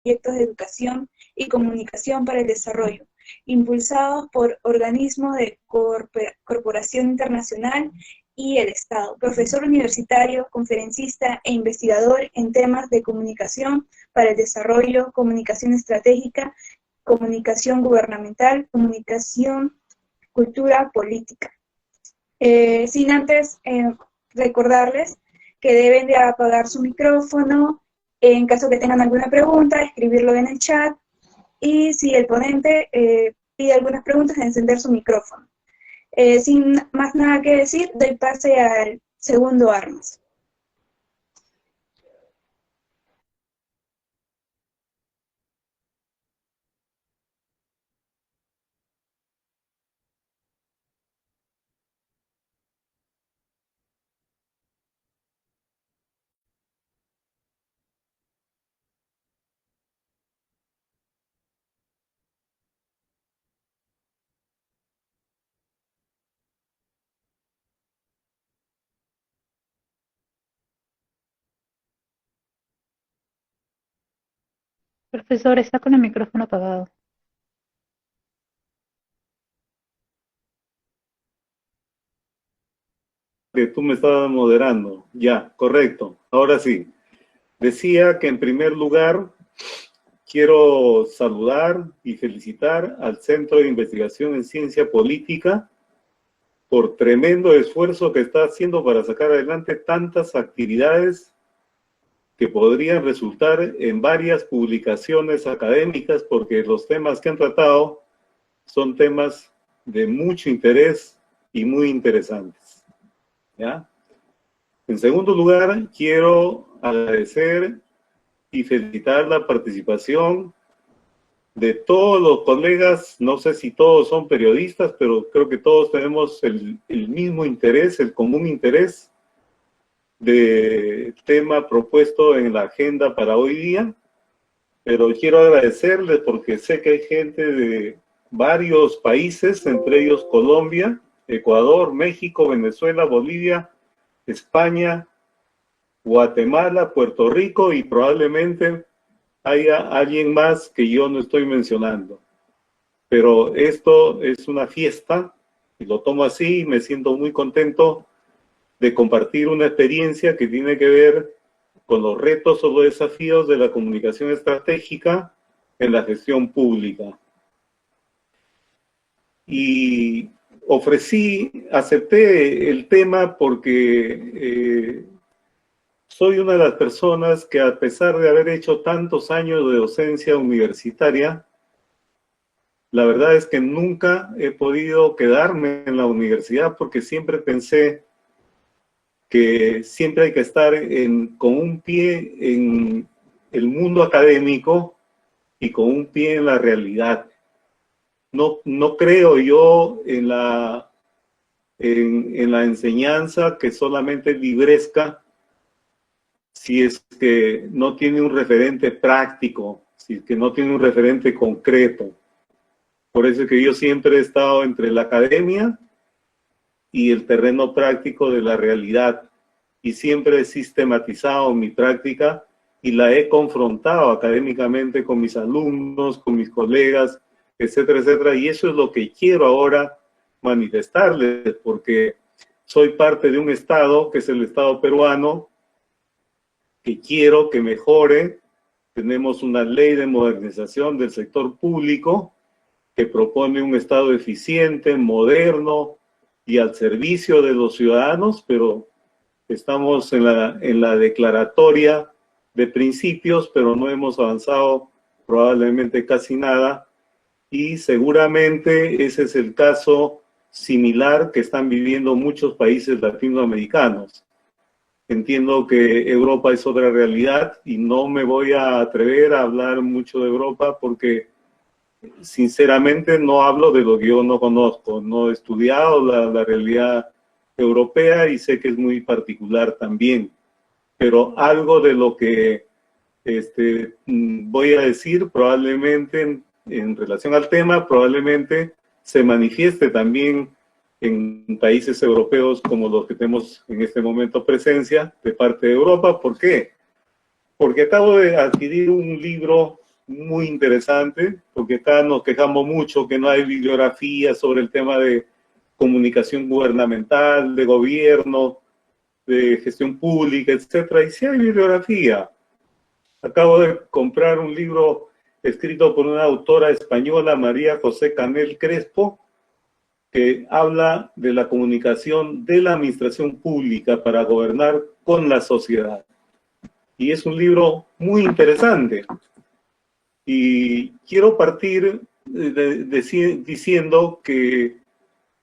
proyectos de educación y comunicación para el desarrollo, impulsados por organismos de corporación internacional y el Estado. Profesor universitario, conferencista e investigador en temas de comunicación para el desarrollo, comunicación estratégica, comunicación gubernamental, comunicación, cultura, política. Sin antes recordarles que deben de apagar su micrófono, en caso que tengan alguna pregunta, escribirlo en el chat, y si el ponente pide algunas preguntas, encender su micrófono. Sin más nada que decir, doy pase al segundo Armas. Profesor, está con el micrófono apagado. Que tú me estabas moderando. Ya, correcto. Ahora sí. Decía que en primer lugar quiero saludar y felicitar al Centro de Investigación en Ciencia Política por tremendo esfuerzo que está haciendo para sacar adelante tantas actividades que podrían resultar en varias publicaciones académicas, porque los temas que han tratado son temas de mucho interés y muy interesantes. ¿Ya? En segundo lugar, quiero agradecer y felicitar la participación de todos los colegas. No sé si todos son periodistas, pero creo que todos tenemos el mismo interés, el común interés de tema propuesto en la agenda para hoy día. Pero quiero agradecerles porque sé que hay gente de varios países, entre ellos Colombia, Ecuador, México, Venezuela, Bolivia, España, Guatemala, Puerto Rico, y probablemente haya alguien más que yo no estoy mencionando. Pero esto es una fiesta y lo tomo así, y me siento muy contento de compartir una experiencia que tiene que ver con los retos o los desafíos de la comunicación estratégica en la gestión pública. Y acepté el tema porque soy una de las personas que, a pesar de haber hecho tantos años de docencia universitaria, la verdad es que nunca he podido quedarme en la universidad, porque siempre pensé que siempre hay que estar con un pie en el mundo académico y con un pie en la realidad. No creo yo en la enseñanza que solamente es libresca, si es que no tiene un referente práctico, si es que no tiene un referente concreto. Por eso es que yo siempre he estado entre la academia y el terreno práctico de la realidad, y siempre he sistematizado mi práctica y la he confrontado académicamente con mis alumnos, con mis colegas, etcétera, etcétera. Y eso es lo que quiero ahora manifestarles, porque soy parte de un Estado, que es el Estado peruano, que quiero que mejore. Tenemos una ley de modernización del sector público que propone un Estado eficiente, moderno y al servicio de los ciudadanos, pero estamos en la declaratoria de principios, pero no hemos avanzado probablemente casi nada, y seguramente ese es el caso similar que están viviendo muchos países latinoamericanos. Entiendo que Europa es otra realidad y no me voy a atrever a hablar mucho de Europa porque sinceramente no hablo de lo que yo no conozco. No he estudiado la realidad europea y sé que es muy particular también. Pero algo de lo que voy a decir probablemente en relación al tema, probablemente se manifieste también en países europeos como los que tenemos en este momento presencia de parte de Europa. ¿Por qué? Porque acabo de adquirir un libro muy interesante, porque acá nos quejamos mucho que no hay bibliografía sobre el tema de comunicación gubernamental, de gobierno, de gestión pública, etcétera. Y sí hay bibliografía. Acabo de comprar un libro escrito por una autora española, María José Canel Crespo, que habla de la comunicación de la administración pública para gobernar con la sociedad. Y es un libro muy interesante. Y quiero partir diciendo que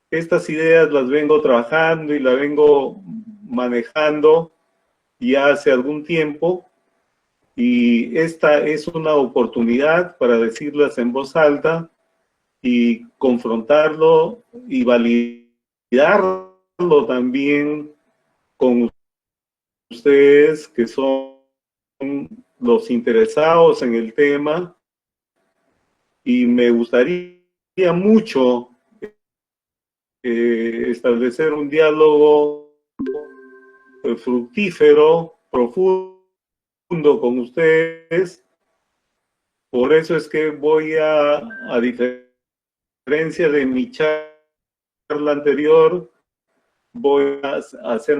estas ideas las vengo trabajando y las vengo manejando ya hace algún tiempo, y esta es una oportunidad para decirlas en voz alta y confrontarlo y validarlo también con ustedes que son los interesados en el tema, y me gustaría mucho establecer un diálogo fructífero, profundo con ustedes. Por eso es que voy a diferencia de mi charla anterior, voy a ser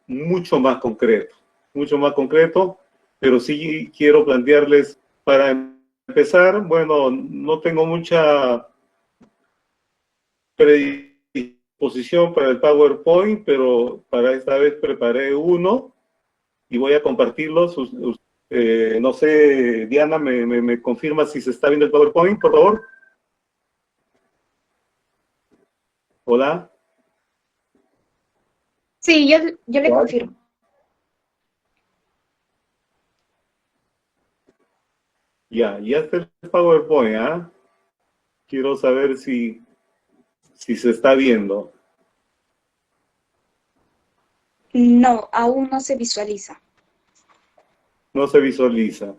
mucho más concreto, pero sí quiero plantearles, para empezar, bueno, no tengo mucha predisposición para el PowerPoint, pero para esta vez preparé uno y voy a compartirlos. No sé, Diana, ¿me confirma si se está viendo el PowerPoint, por favor? Hola. Sí, yo le confirmo. Ya está el PowerPoint, ¿ah? Quiero saber si se está viendo. No, aún no se visualiza. No se visualiza.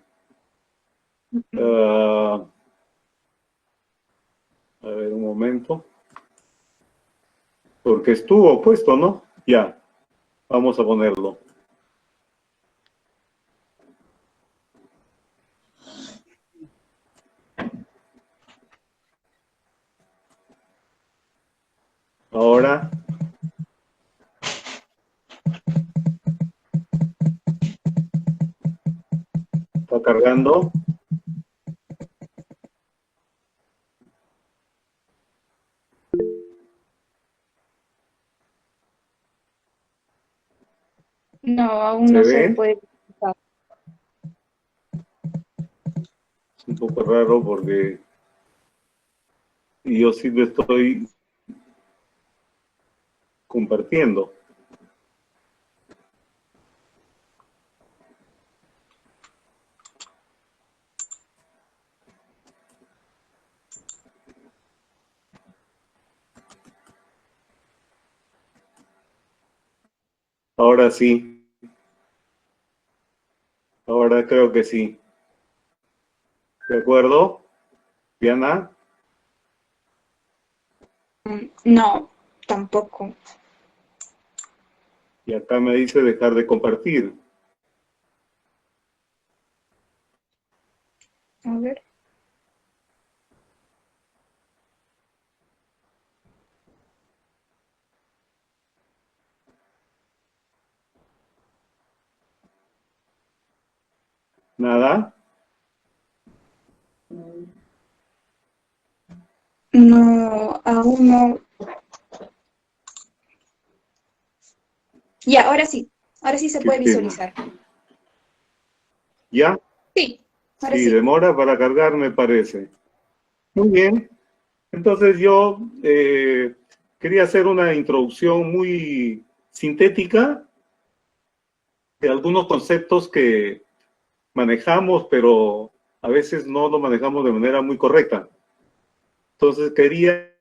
A ver, un momento. Porque estuvo puesto, ¿no? Ya, vamos a ponerlo. Ahora. Está cargando. No, aún ¿Se no ve? se puede. Es un poco raro porque yo sí lo estoy compartiendo. Ahora sí. Ahora creo que sí. ¿De acuerdo, Diana? No, tampoco. Y acá me dice dejar de compartir. A ver. ¿Nada? No, aún no. Ya, ahora sí se Qué puede pena. visualizar. ¿Ya? Sí, ahora Sí, sí. demora para cargar, me parece. Muy bien. Entonces yo quería hacer una introducción muy sintética de algunos conceptos que manejamos, pero a veces no lo manejamos de manera muy correcta. Entonces quería,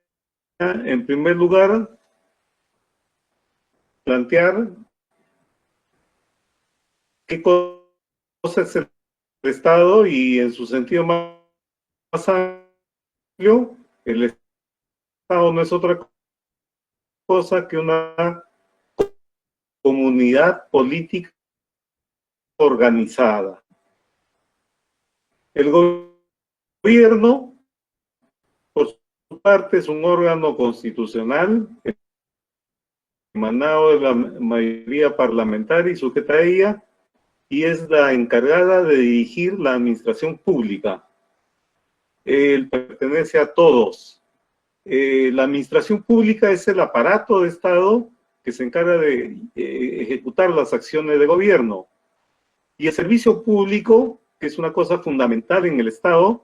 en primer lugar, plantear qué cosa es el Estado, y en su sentido más amplio, el Estado no es otra cosa que una comunidad política organizada. El gobierno, por su parte, es un órgano constitucional emanado de la mayoría parlamentaria y sujeta a ella, y es la encargada de dirigir la administración pública. Él pertenece a todos. La administración pública es el aparato de Estado que se encarga de ejecutar las acciones de gobierno. Y el servicio público, que es una cosa fundamental en el Estado,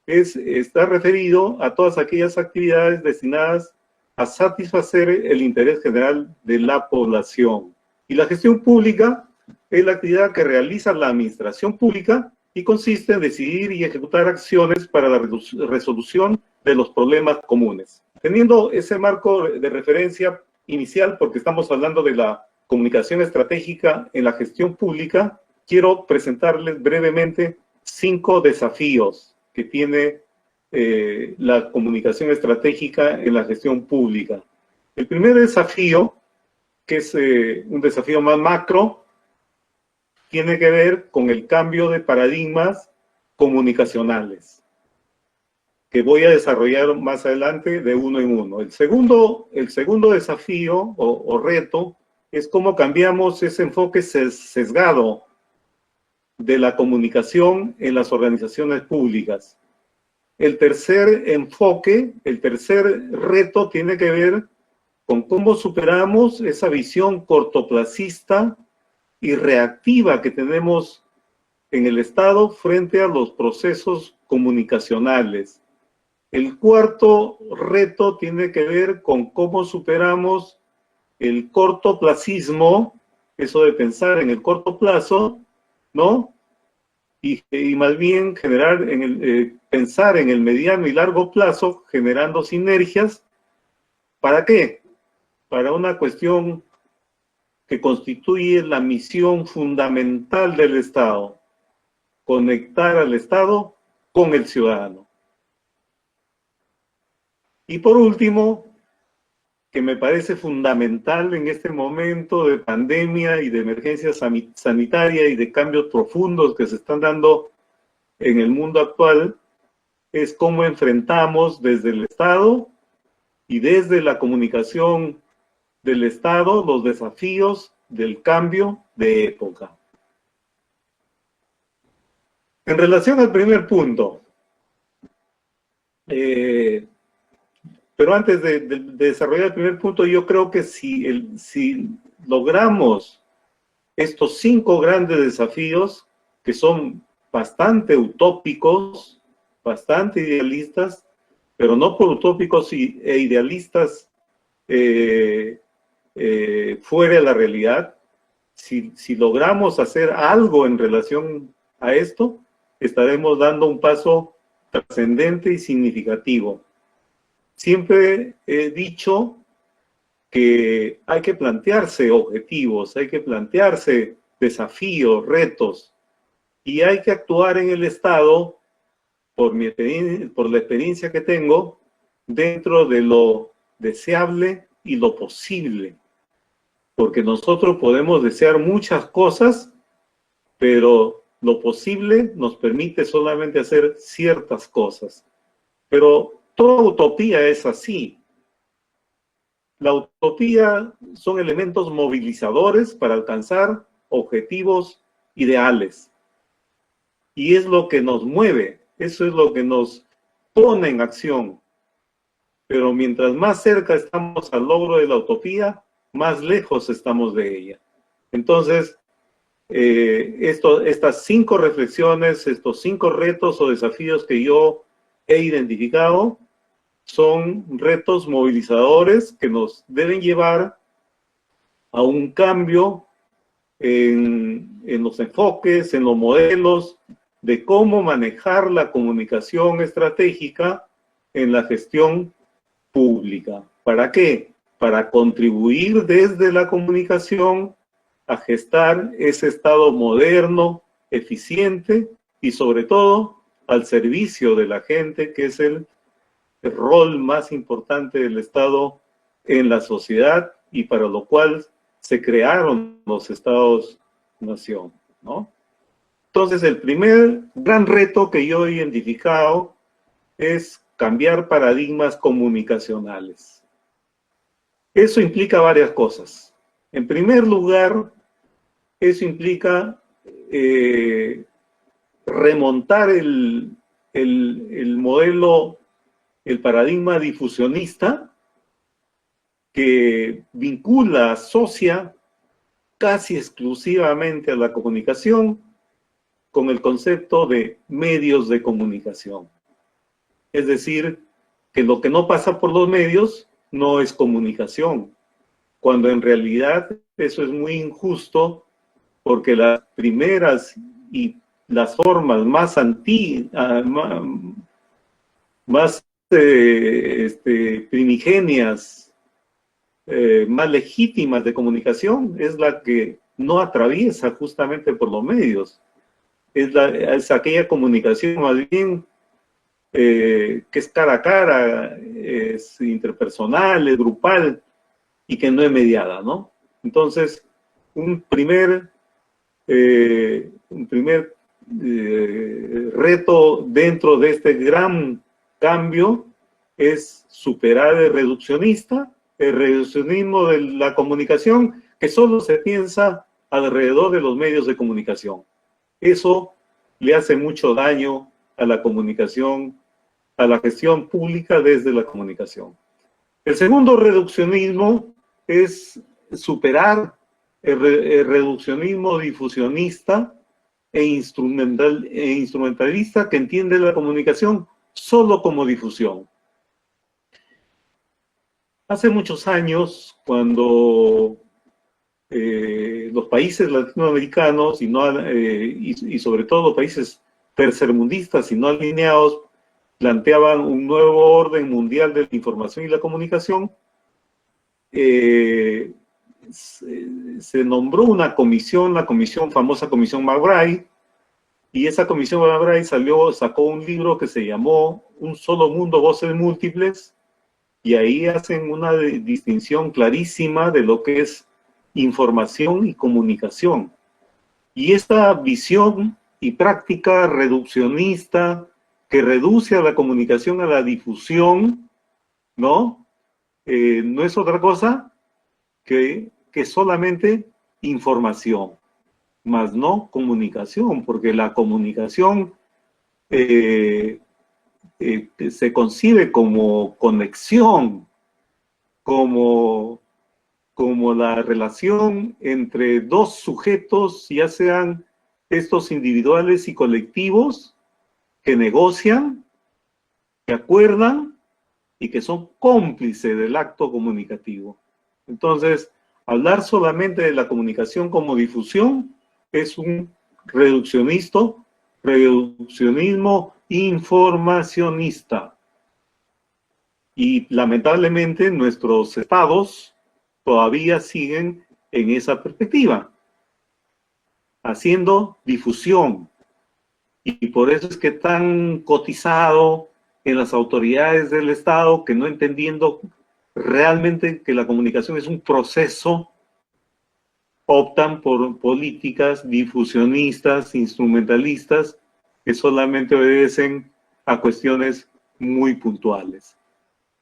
está referido a todas aquellas actividades destinadas a satisfacer el interés general de la población. Y la gestión pública es la actividad que realiza la administración pública y consiste en decidir y ejecutar acciones para la resolución de los problemas comunes. Teniendo ese marco de referencia inicial, porque estamos hablando de la comunicación estratégica en la gestión pública, quiero presentarles brevemente 5 desafíos que tiene la comunicación estratégica en la gestión pública. El primer desafío, que es un desafío más macro, tiene que ver con el cambio de paradigmas comunicacionales, que voy a desarrollar más adelante de uno en uno. El segundo desafío o reto es cómo cambiamos ese enfoque sesgado de la comunicación en las organizaciones públicas. El tercer enfoque, el tercer reto tiene que ver con cómo superamos esa visión cortoplacista y reactiva que tenemos en el Estado frente a los procesos comunicacionales. El cuarto reto tiene que ver con cómo superamos el cortoplacismo, eso de pensar en el corto plazo, ¿no? Y más bien pensar en el mediano y largo plazo, generando sinergias. ¿Para qué? Para una cuestión que constituye la misión fundamental del Estado: conectar al Estado con el ciudadano. Y por último, que me parece fundamental en este momento de pandemia y de emergencia sanitaria y de cambios profundos que se están dando en el mundo actual, es cómo enfrentamos desde el Estado y desde la comunicación del Estado los desafíos del cambio de época. En relación al primer punto, pero antes de desarrollar el primer punto, yo creo que si logramos estos 5 grandes desafíos, que son bastante utópicos, bastante idealistas, pero no por utópicos e idealistas fuera de la realidad, si logramos hacer algo en relación a esto, estaremos dando un paso trascendente y significativo. Siempre he dicho que hay que plantearse objetivos, hay que plantearse desafíos, retos, y hay que actuar en el Estado, por la experiencia que tengo, dentro de lo deseable y lo posible. Porque nosotros podemos desear muchas cosas, pero lo posible nos permite solamente hacer ciertas cosas. Pero toda utopía es así. La utopía son elementos movilizadores para alcanzar objetivos ideales. Y es lo que nos mueve, eso es lo que nos pone en acción. Pero mientras más cerca estamos al logro de la utopía, más lejos estamos de ella. Entonces, estas 5 reflexiones, estos 5 retos o desafíos que yo he identificado, son retos movilizadores que nos deben llevar a un cambio en los enfoques, en los modelos de cómo manejar la comunicación estratégica en la gestión pública. ¿Para qué? Para contribuir desde la comunicación a gestar ese Estado moderno, eficiente y sobre todo al servicio de la gente, que es el rol más importante del Estado en la sociedad y para lo cual se crearon los Estados-nación, ¿no? Entonces, el primer gran reto que yo he identificado es cambiar paradigmas comunicacionales. Eso implica varias cosas. En primer lugar, eso implica remontar el modelo, el paradigma difusionista que vincula, asocia casi exclusivamente a la comunicación con el concepto de medios de comunicación. Es decir, que lo que no pasa por los medios no es comunicación, cuando en realidad eso es muy injusto, porque las primeras y las formas más primigenias, más legítimas de comunicación es la que no atraviesa justamente por los medios. Es aquella comunicación más bien que es cara a cara, es interpersonal, es grupal y que no es mediada, ¿no? Entonces, un primer reto dentro de este gran cambio es superar el reduccionismo de la comunicación que solo se piensa alrededor de los medios de comunicación. Eso le hace mucho daño a la comunicación, a la gestión pública desde la comunicación. El segundo reduccionismo es superar el reduccionismo difusionista e instrumentalista que entiende la comunicación solo como difusión. Hace muchos años, cuando los países latinoamericanos y sobre todo los países tercermundistas y no alineados planteaban un nuevo orden mundial de la información y la comunicación, se nombró una comisión, la famosa Comisión McBride, y esa Comisión McBride sacó un libro que se llamó Un solo mundo, voces múltiples, y ahí hacen una distinción clarísima de lo que es información y comunicación. Y esta visión y práctica reduccionista que reduce a la comunicación a la difusión, ¿no? No es otra cosa que solamente información, más no comunicación, porque la comunicación se concibe como conexión, como la relación entre dos sujetos, ya sean estos individuales y colectivos, que negocian, que acuerdan y que son cómplices del acto comunicativo. Entonces, hablar solamente de la comunicación como difusión es un reduccionismo informacionista. Y lamentablemente nuestros estados todavía siguen en esa perspectiva, haciendo difusión. Y por eso es que tan cotizado en las autoridades del Estado, que no entendiendo realmente que la comunicación es un proceso, optan por políticas difusionistas, instrumentalistas, que solamente obedecen a cuestiones muy puntuales.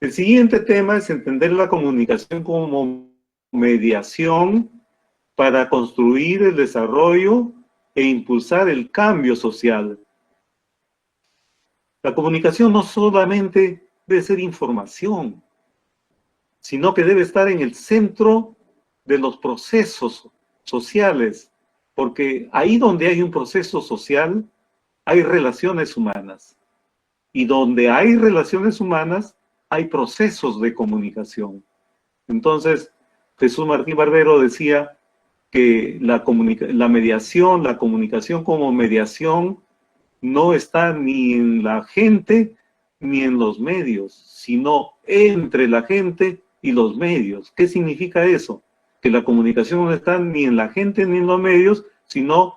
El siguiente tema es entender la comunicación como mediación para construir el desarrollo e impulsar el cambio social. La comunicación no solamente debe ser información, sino que debe estar en el centro de los procesos sociales, porque ahí donde hay un proceso social, hay relaciones humanas. Y donde hay relaciones humanas, hay procesos de comunicación. Entonces, Jesús Martín Barbero decía que la comunicación como mediación no está ni en la gente ni en los medios, sino entre la gente y los medios. ¿Qué significa eso? Que la comunicación no está ni en la gente ni en los medios, sino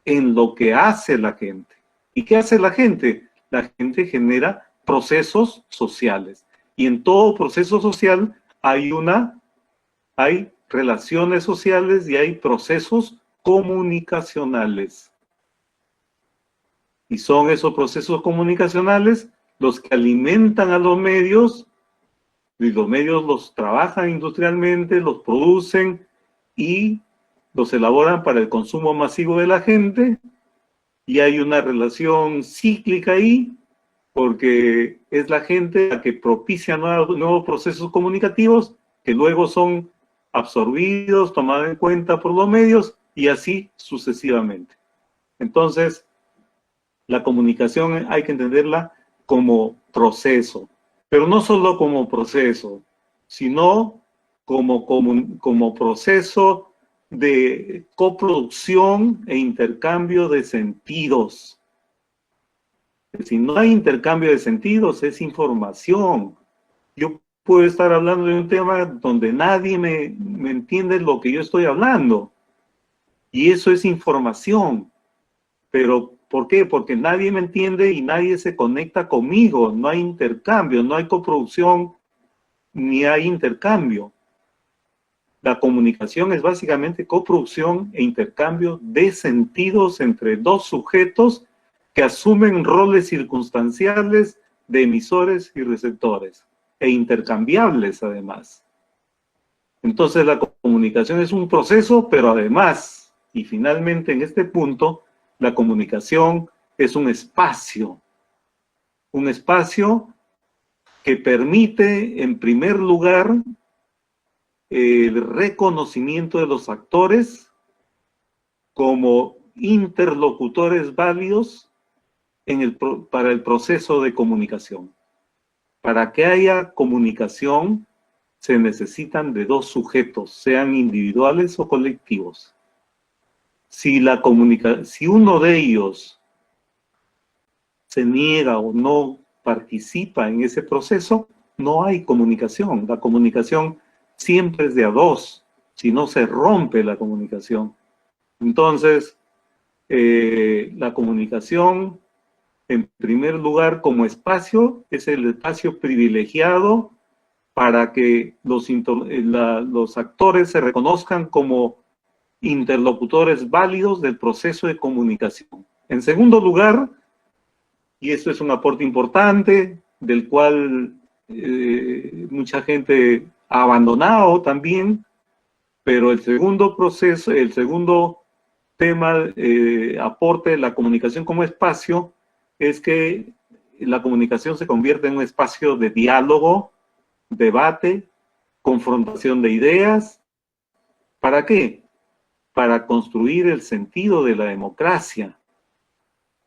en lo que hace la gente. ¿Y qué hace la gente? La gente genera procesos sociales. Y en todo proceso social hay relaciones sociales y hay procesos comunicacionales. Y son esos procesos comunicacionales los que alimentan a los medios, y los medios los trabajan industrialmente, los producen y los elaboran para el consumo masivo de la gente, y hay una relación cíclica ahí, porque es la gente la que propicia nuevos procesos comunicativos que luego son absorbidos, tomados en cuenta por los medios, y así sucesivamente. Entonces, la comunicación hay que entenderla como proceso, pero no solo como proceso, sino como proceso de coproducción e intercambio de sentidos. Si no hay intercambio de sentidos, es información. Yo puedo estar hablando de un tema donde nadie me entiende lo que yo estoy hablando, y eso es información. Pero ¿por qué? Porque nadie me entiende y nadie se conecta conmigo. No hay intercambio, no hay coproducción, ni hay intercambio. La comunicación es básicamente coproducción e intercambio de sentidos entre dos sujetos que asumen roles circunstanciales de emisores y receptores, e intercambiables además. Entonces la comunicación es un proceso, pero además, y finalmente en este punto, la comunicación es un espacio que permite, en primer lugar, el reconocimiento de los actores como interlocutores válidos para el proceso de comunicación. Para que haya comunicación, se necesitan de dos sujetos, sean individuales o colectivos. Si uno de ellos se niega o no participa en ese proceso, no hay comunicación. La comunicación siempre es de a dos, si no se rompe la comunicación. Entonces, la comunicación, en primer lugar, como espacio, es el espacio privilegiado para que los actores se reconozcan como interlocutores válidos del proceso de comunicación. En segundo lugar, y esto es un aporte importante, del cual mucha gente ha abandonado también, pero el segundo proceso, el segundo tema, aporte de la comunicación como espacio, es que la comunicación se convierte en un espacio de diálogo, debate, confrontación de ideas. ¿Para qué? Para construir el sentido de la democracia.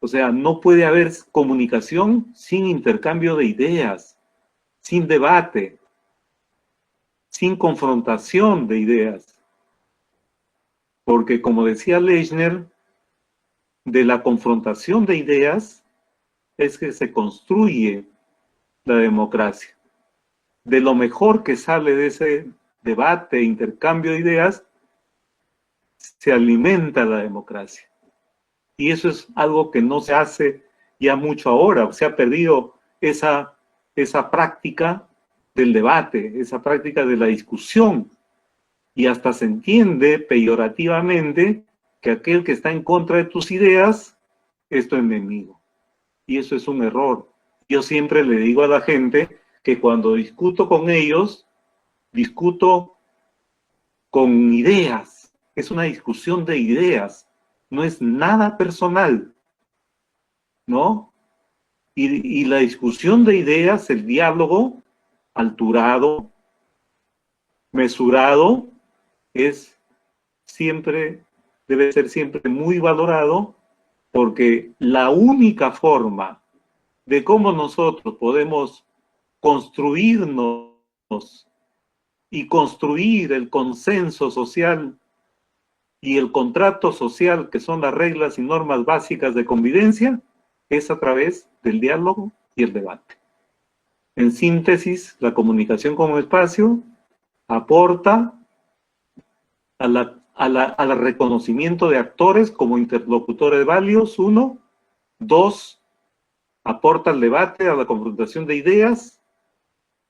O sea, no puede haber comunicación sin intercambio de ideas, sin debate, sin confrontación de ideas. Porque, como decía Lechner, de la confrontación de ideas es que se construye la democracia. De lo mejor que sale de ese debate, intercambio de ideas, se alimenta la democracia. Y eso es algo que no se hace ya mucho ahora. Se ha perdido esa práctica del debate, esa práctica de la discusión. Y hasta se entiende peyorativamente que aquel que está en contra de tus ideas es tu enemigo. Y eso es un error. Yo siempre le digo a la gente que cuando discuto con ellos, discuto con ideas. Es una discusión de ideas. No es nada personal, ¿no? Y la discusión de ideas, el diálogo alturado, mesurado, debe ser siempre muy valorado, porque la única forma de cómo nosotros podemos construirnos y construir el consenso social y el contrato social, que son las reglas y normas básicas de convivencia, es a través del diálogo y el debate. En síntesis, la comunicación como espacio aporta al reconocimiento de actores como interlocutores válidos, 1. 2, aporta al debate, a la confrontación de ideas,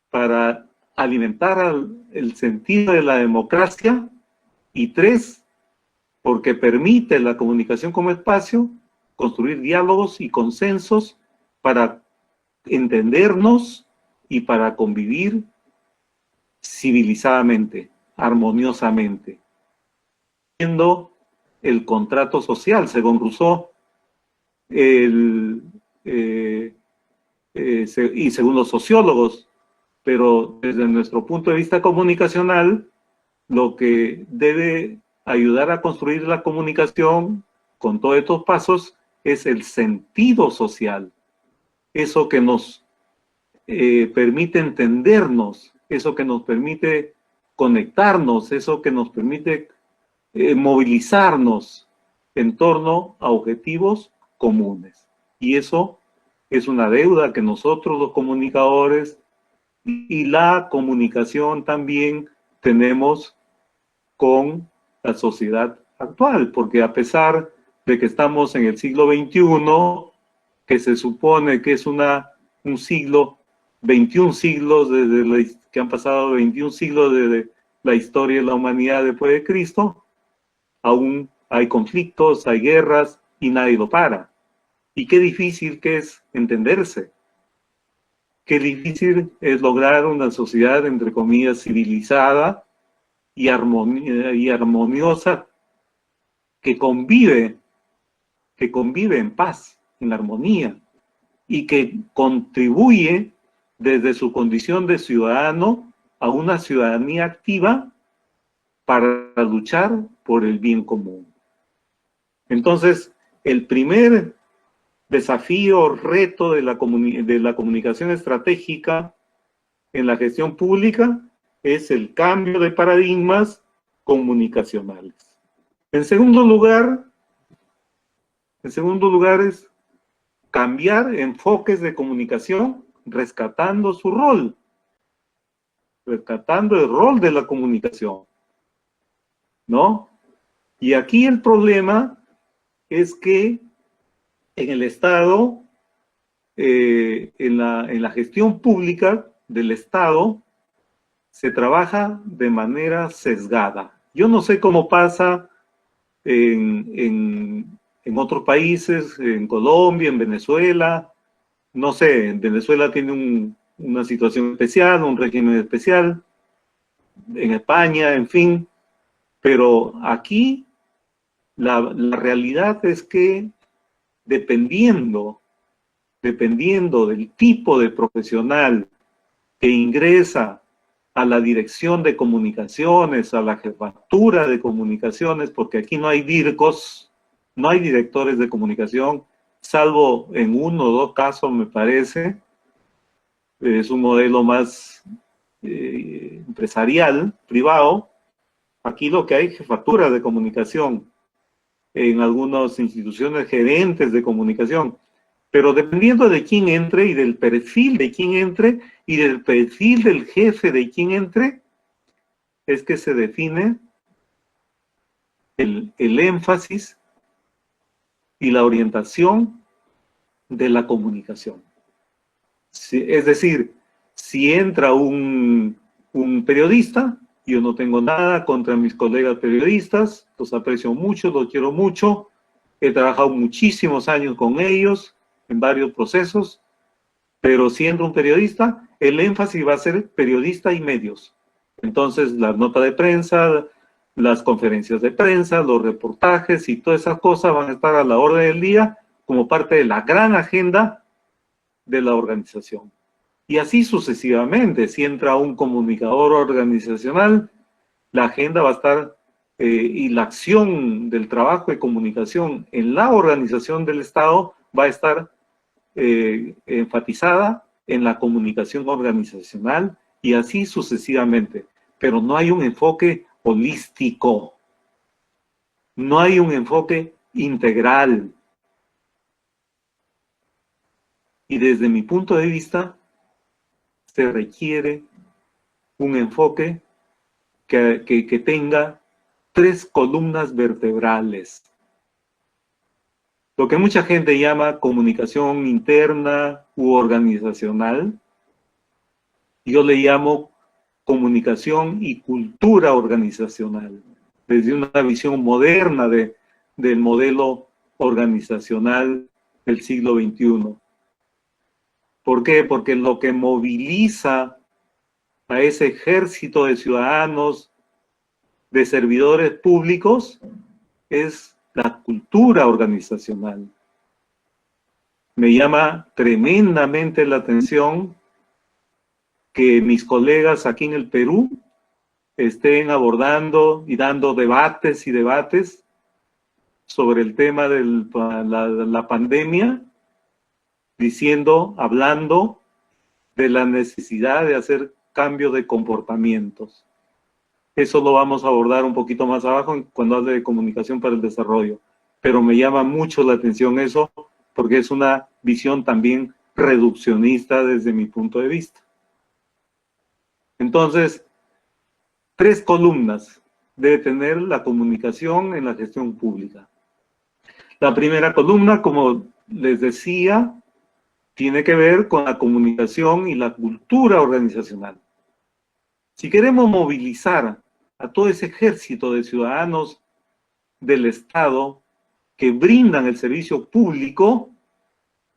para alimentar el sentido de la democracia. Y 3, porque permite la comunicación como espacio, construir diálogos y consensos para entendernos y para convivir civilizadamente, armoniosamente. Siendo el contrato social, según Rousseau, y según los sociólogos, pero desde nuestro punto de vista comunicacional, lo que debe ayudar a construir la comunicación con todos estos pasos es el sentido social, eso que nos permite entendernos, eso que nos permite conectarnos, eso que nos permite movilizarnos en torno a objetivos comunes. Y eso es una deuda que nosotros los comunicadores y la comunicación también tenemos con la sociedad actual, porque a pesar de que estamos en el siglo XXI, que se supone que es un siglo, 21 siglos que han pasado 21 siglos desde la historia de la humanidad después de Cristo, aún hay conflictos, hay guerras y nadie lo para. Y qué difícil que es entenderse. Qué difícil es lograr una sociedad, entre comillas, civilizada y armoniosa, que convive en paz, en armonía, y que contribuye desde su condición de ciudadano a una ciudadanía activa para luchar por el bien común. Entonces, el primer desafío, reto de la comunicación estratégica en la gestión pública es el cambio de paradigmas comunicacionales. En segundo lugar es cambiar enfoques de comunicación, rescatando su rol, rescatando el rol de la comunicación, ¿no? Y aquí el problema es que en el Estado, en la gestión pública del Estado, se trabaja de manera sesgada. Yo no sé cómo pasa en otros países, en Colombia, en Venezuela. No sé, en Venezuela tiene una situación especial, un régimen especial, en España, en fin. Pero aquí la realidad es que dependiendo del tipo de profesional que ingresa a la dirección de comunicaciones, a la jefatura de comunicaciones, porque aquí no hay DIRCOS, no hay directores de comunicación, salvo en uno o dos casos, me parece. Es un modelo más empresarial, privado. Aquí lo que hay es jefatura de comunicación, en algunas instituciones gerentes de comunicación. Pero dependiendo de quién entre y del perfil de quién entre y del perfil del jefe de quién entre, es que se define el énfasis y la orientación de la comunicación. Es decir, si entra un periodista, yo no tengo nada contra mis colegas periodistas, los aprecio mucho, los quiero mucho, he trabajado muchísimos años con ellos, en varios procesos, pero siendo un periodista, el énfasis va a ser periodista y medios. Entonces, las notas de prensa, las conferencias de prensa, los reportajes y todas esas cosas van a estar a la orden del día como parte de la gran agenda de la organización. Y así sucesivamente, si entra un comunicador organizacional, la agenda va a estar y la acción del trabajo de comunicación en la organización del Estado va a estar enfatizada en la comunicación organizacional y así sucesivamente. Pero no hay un enfoque holístico, no hay un enfoque integral. Y desde mi punto de vista, se requiere un enfoque que tenga 3 columnas vertebrales. Lo que mucha gente llama comunicación interna u organizacional, yo le llamo comunicación y cultura organizacional, desde una visión moderna del modelo organizacional del siglo XXI. ¿Por qué? Porque lo que moviliza a ese ejército de ciudadanos, de servidores públicos, es la cultura organizacional. Me llama tremendamente la atención que mis colegas aquí en el Perú estén abordando y dando debates y debates sobre el tema de la pandemia, hablando de la necesidad de hacer cambio de comportamientos. Eso lo vamos a abordar un poquito más abajo cuando hable de comunicación para el desarrollo. Pero me llama mucho la atención eso porque es una visión también reduccionista desde mi punto de vista. Entonces, 3 columnas debe tener la comunicación en la gestión pública. La primera columna, como les decía, tiene que ver con la comunicación y la cultura organizacional. Si queremos movilizar a todo ese ejército de ciudadanos del Estado que brindan el servicio público,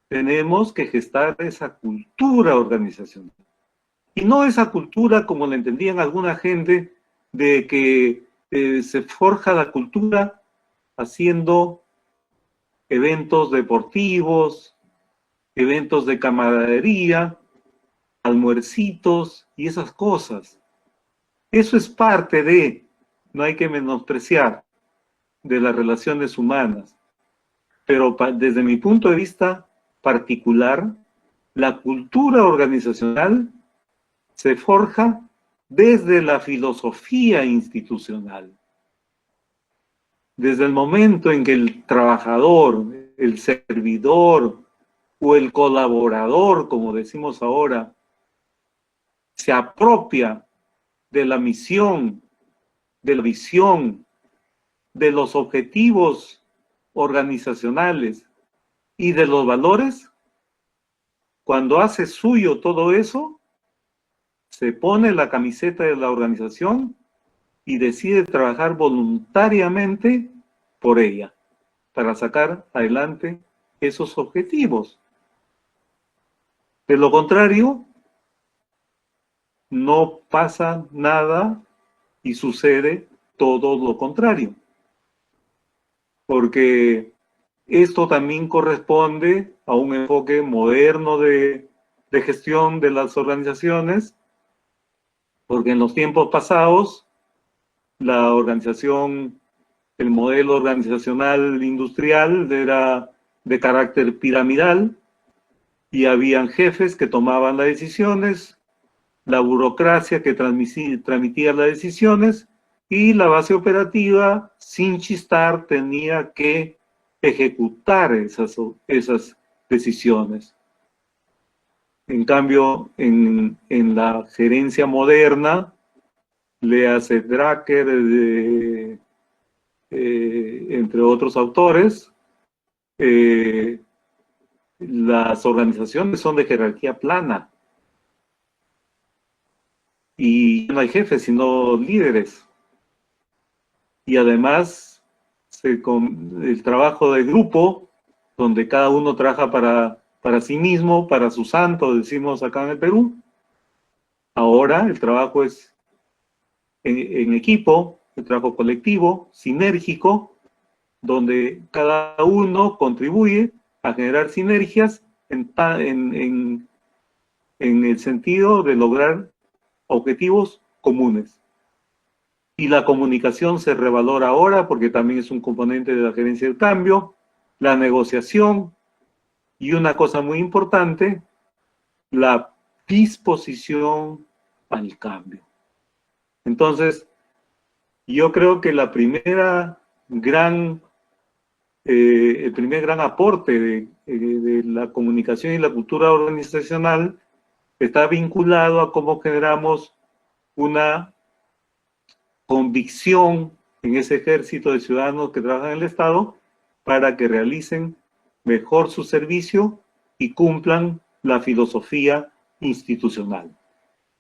tenemos que gestar esa cultura organizacional. Y no esa cultura, como la entendían alguna gente, de que se forja la cultura haciendo eventos deportivos, eventos de camaradería, almuercitos y esas cosas. Eso es parte de, no hay que menospreciar, de las relaciones humanas. Pero desde mi punto de vista particular, la cultura organizacional se forja desde la filosofía institucional. Desde el momento en que el trabajador, el servidor o el colaborador, como decimos ahora, se apropia de la misión, de la visión, de los objetivos organizacionales y de los valores, cuando hace suyo todo eso, se pone la camiseta de la organización y decide trabajar voluntariamente por ella, para sacar adelante esos objetivos. De lo contrario, no pasa nada y sucede todo lo contrario. Porque esto también corresponde a un enfoque moderno de gestión de las organizaciones, porque en los tiempos pasados, la organización, el modelo organizacional industrial era de carácter piramidal y habían jefes que tomaban las decisiones, la burocracia que transmitía las decisiones y la base operativa, sin chistar, tenía que ejecutar esas decisiones. En cambio, en la gerencia moderna, léase Drucker, entre otros autores, las organizaciones son de jerarquía plana. Y no hay jefes, sino líderes. Y además, el trabajo de grupo, donde cada uno trabaja para sí mismo, para su santo, decimos acá en el Perú. Ahora el trabajo es en equipo, el trabajo colectivo, sinérgico, donde cada uno contribuye a generar sinergias en el sentido de lograr objetivos comunes. Y la comunicación se revalora ahora porque también es un componente de la gerencia del cambio, la negociación y una cosa muy importante, la disposición al cambio. Entonces, yo creo que el primer gran aporte de la comunicación y la cultura organizacional está vinculado a cómo generamos una convicción en ese ejército de ciudadanos que trabajan en el Estado para que realicen mejor su servicio y cumplan la filosofía institucional.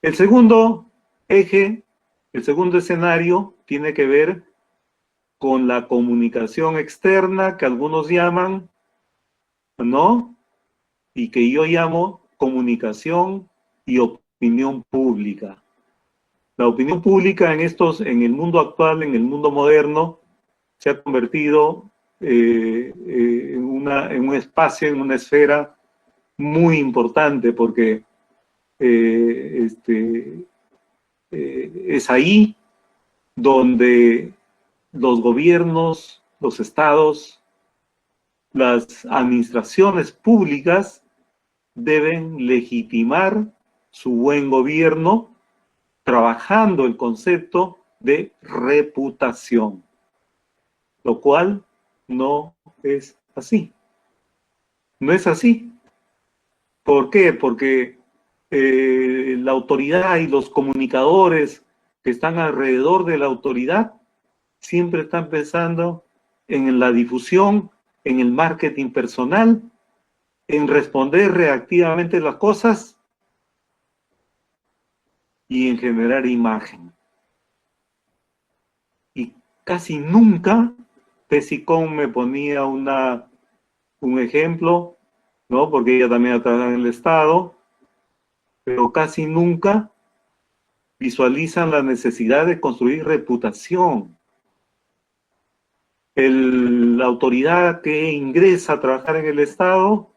El segundo eje, el segundo escenario tiene que ver con la comunicación externa, que algunos llaman, ¿no? Y que yo llamo comunicación y opinión pública. La opinión pública en el mundo actual, en el mundo moderno, se ha convertido en un espacio, en una esfera muy importante, porque es ahí donde los gobiernos, los estados, las administraciones públicas deben legitimar su buen gobierno trabajando el concepto de reputación, lo cual no es así. No es así. ¿Por qué? Porque la autoridad y los comunicadores que están alrededor de la autoridad siempre están pensando en la difusión, en el marketing personal, en responder reactivamente las cosas y en generar imagen. Y casi nunca, Tessicón me ponía un ejemplo, ¿no? Porque ella también ha trabajado en el Estado, pero casi nunca visualizan la necesidad de construir reputación. La autoridad que ingresa a trabajar en el Estado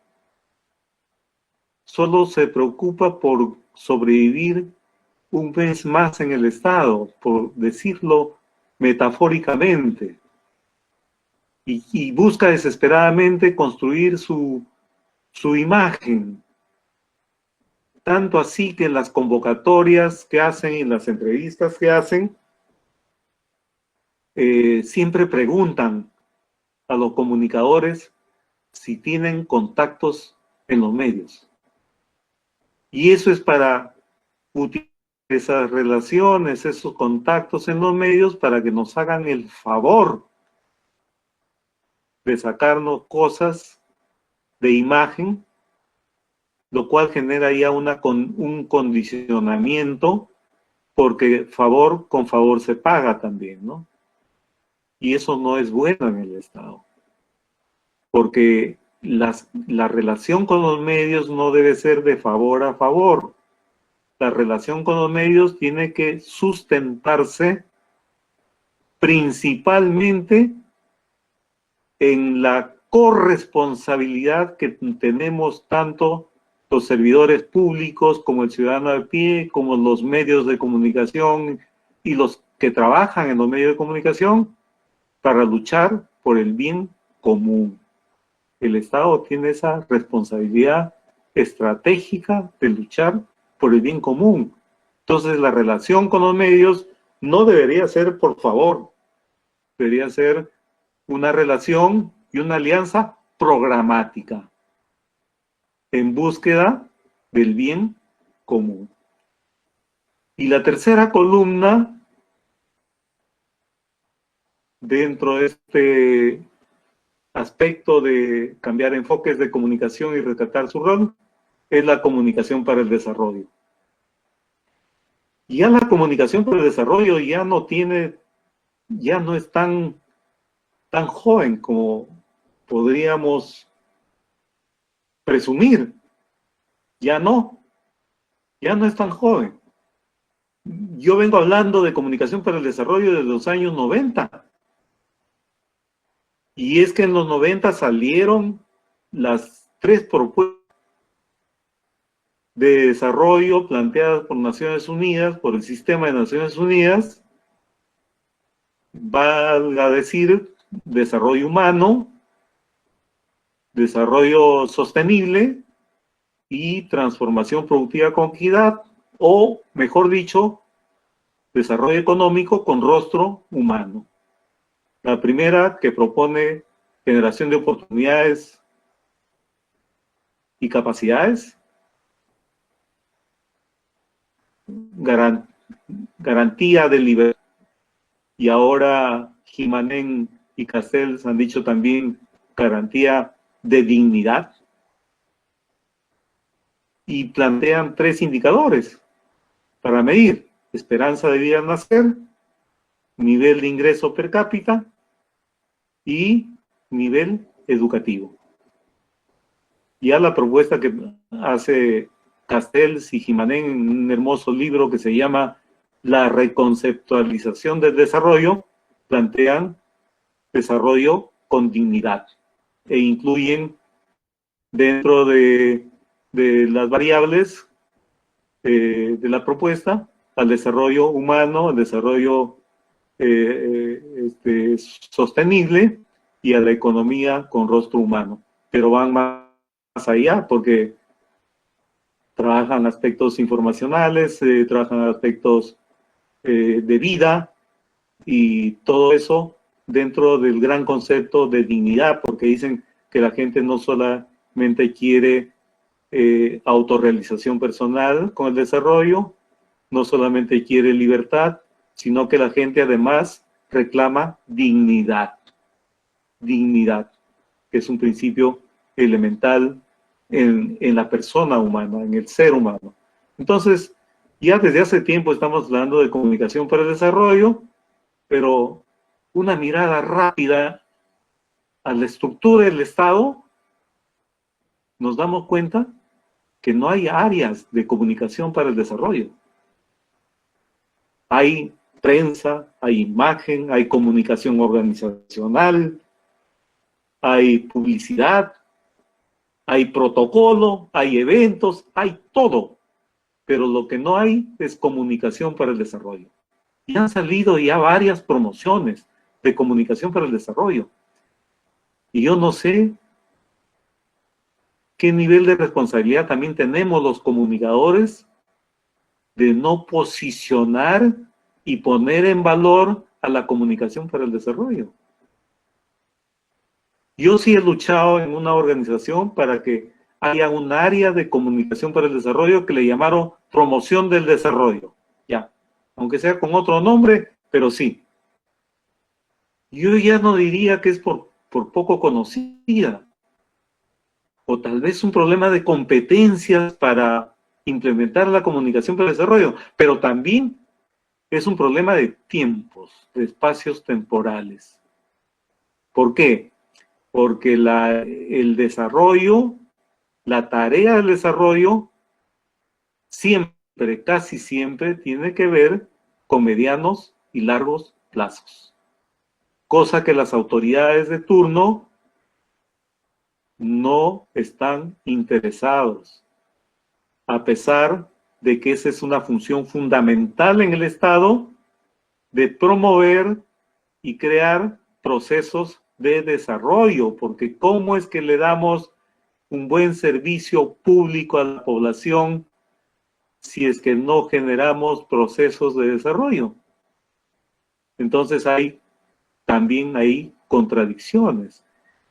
solo se preocupa por sobrevivir un mes más en el Estado, por decirlo metafóricamente, y busca desesperadamente construir su imagen. Tanto así que en las convocatorias que hacen y en las entrevistas que hacen, siempre preguntan a los comunicadores si tienen contactos en los medios. Y eso es para utilizar esas relaciones, esos contactos en los medios para que nos hagan el favor de sacarnos cosas de imagen, lo cual genera ya un condicionamiento, porque favor con favor se paga también, ¿no? Y eso no es bueno en el Estado, porque la relación con los medios no debe ser de favor a favor. La relación con los medios tiene que sustentarse principalmente en la corresponsabilidad que tenemos tanto los servidores públicos como el ciudadano de pie, como los medios de comunicación y los que trabajan en los medios de comunicación para luchar por el bien común. El Estado tiene esa responsabilidad estratégica de luchar por el bien común. Entonces la relación con los medios no debería ser por favor, debería ser una relación y una alianza programática en búsqueda del bien común. Y la tercera columna dentro de este aspecto de cambiar enfoques de comunicación y rescatar su rol es la comunicación para el desarrollo. Y ya la comunicación para el desarrollo ya no es tan joven como podríamos presumir. Ya no es tan joven. Yo vengo hablando de comunicación para el desarrollo desde los años 90. Y es que en los 90 salieron las 3 propuestas de desarrollo planteadas por Naciones Unidas, por el sistema de Naciones Unidas, valga a decir, desarrollo humano, desarrollo sostenible y transformación productiva con equidad, o mejor dicho, desarrollo económico con rostro humano. La primera, que propone generación de oportunidades y capacidades, garantía de libertad, y ahora Gimanén y Castells han dicho también garantía de dignidad, y plantean 3 indicadores para medir: esperanza de vida al nacer, nivel de ingreso per cápita y nivel educativo. Ya la propuesta que hace Castells y Gimanén en un hermoso libro que se llama La reconceptualización del desarrollo, plantean desarrollo con dignidad e incluyen dentro de las variables de la propuesta al desarrollo humano, al desarrollo sostenible y a la economía con rostro humano. Pero van más allá porque trabajan aspectos informacionales, trabajan aspectos de vida y todo eso dentro del gran concepto de dignidad, porque dicen que la gente no solamente quiere autorrealización personal con el desarrollo, no solamente quiere libertad, sino que la gente además reclama dignidad. Dignidad, que es un principio elemental en la persona humana, en el ser humano. Entonces, ya desde hace tiempo estamos hablando de comunicación para el desarrollo, pero una mirada rápida a la estructura del Estado, nos damos cuenta que no hay áreas de comunicación para el desarrollo. Hay prensa, hay imagen, hay comunicación organizacional, hay publicidad, hay protocolo, hay eventos, hay todo. Pero lo que no hay es comunicación para el desarrollo. Y han salido ya varias promociones de comunicación para el desarrollo. Y yo no sé qué nivel de responsabilidad también tenemos los comunicadores de no posicionar y poner en valor a la comunicación para el desarrollo. Yo sí he luchado en una organización para que haya un área de comunicación para el desarrollo que le llamaron promoción del desarrollo. Ya, aunque sea con otro nombre, pero sí. Yo ya no diría que es por poco conocida, o tal vez un problema de competencias para implementar la comunicación para el desarrollo, pero también es un problema de tiempos, de espacios temporales. ¿Por qué? Porque el desarrollo, la tarea del desarrollo, siempre, casi siempre, tiene que ver con medianos y largos plazos. Cosa que las autoridades de turno no están interesados, a pesar de que esa es una función fundamental en el Estado de promover y crear procesos de desarrollo, porque ¿cómo es que le damos un buen servicio público a la población si es que no generamos procesos de desarrollo? Entonces también hay contradicciones.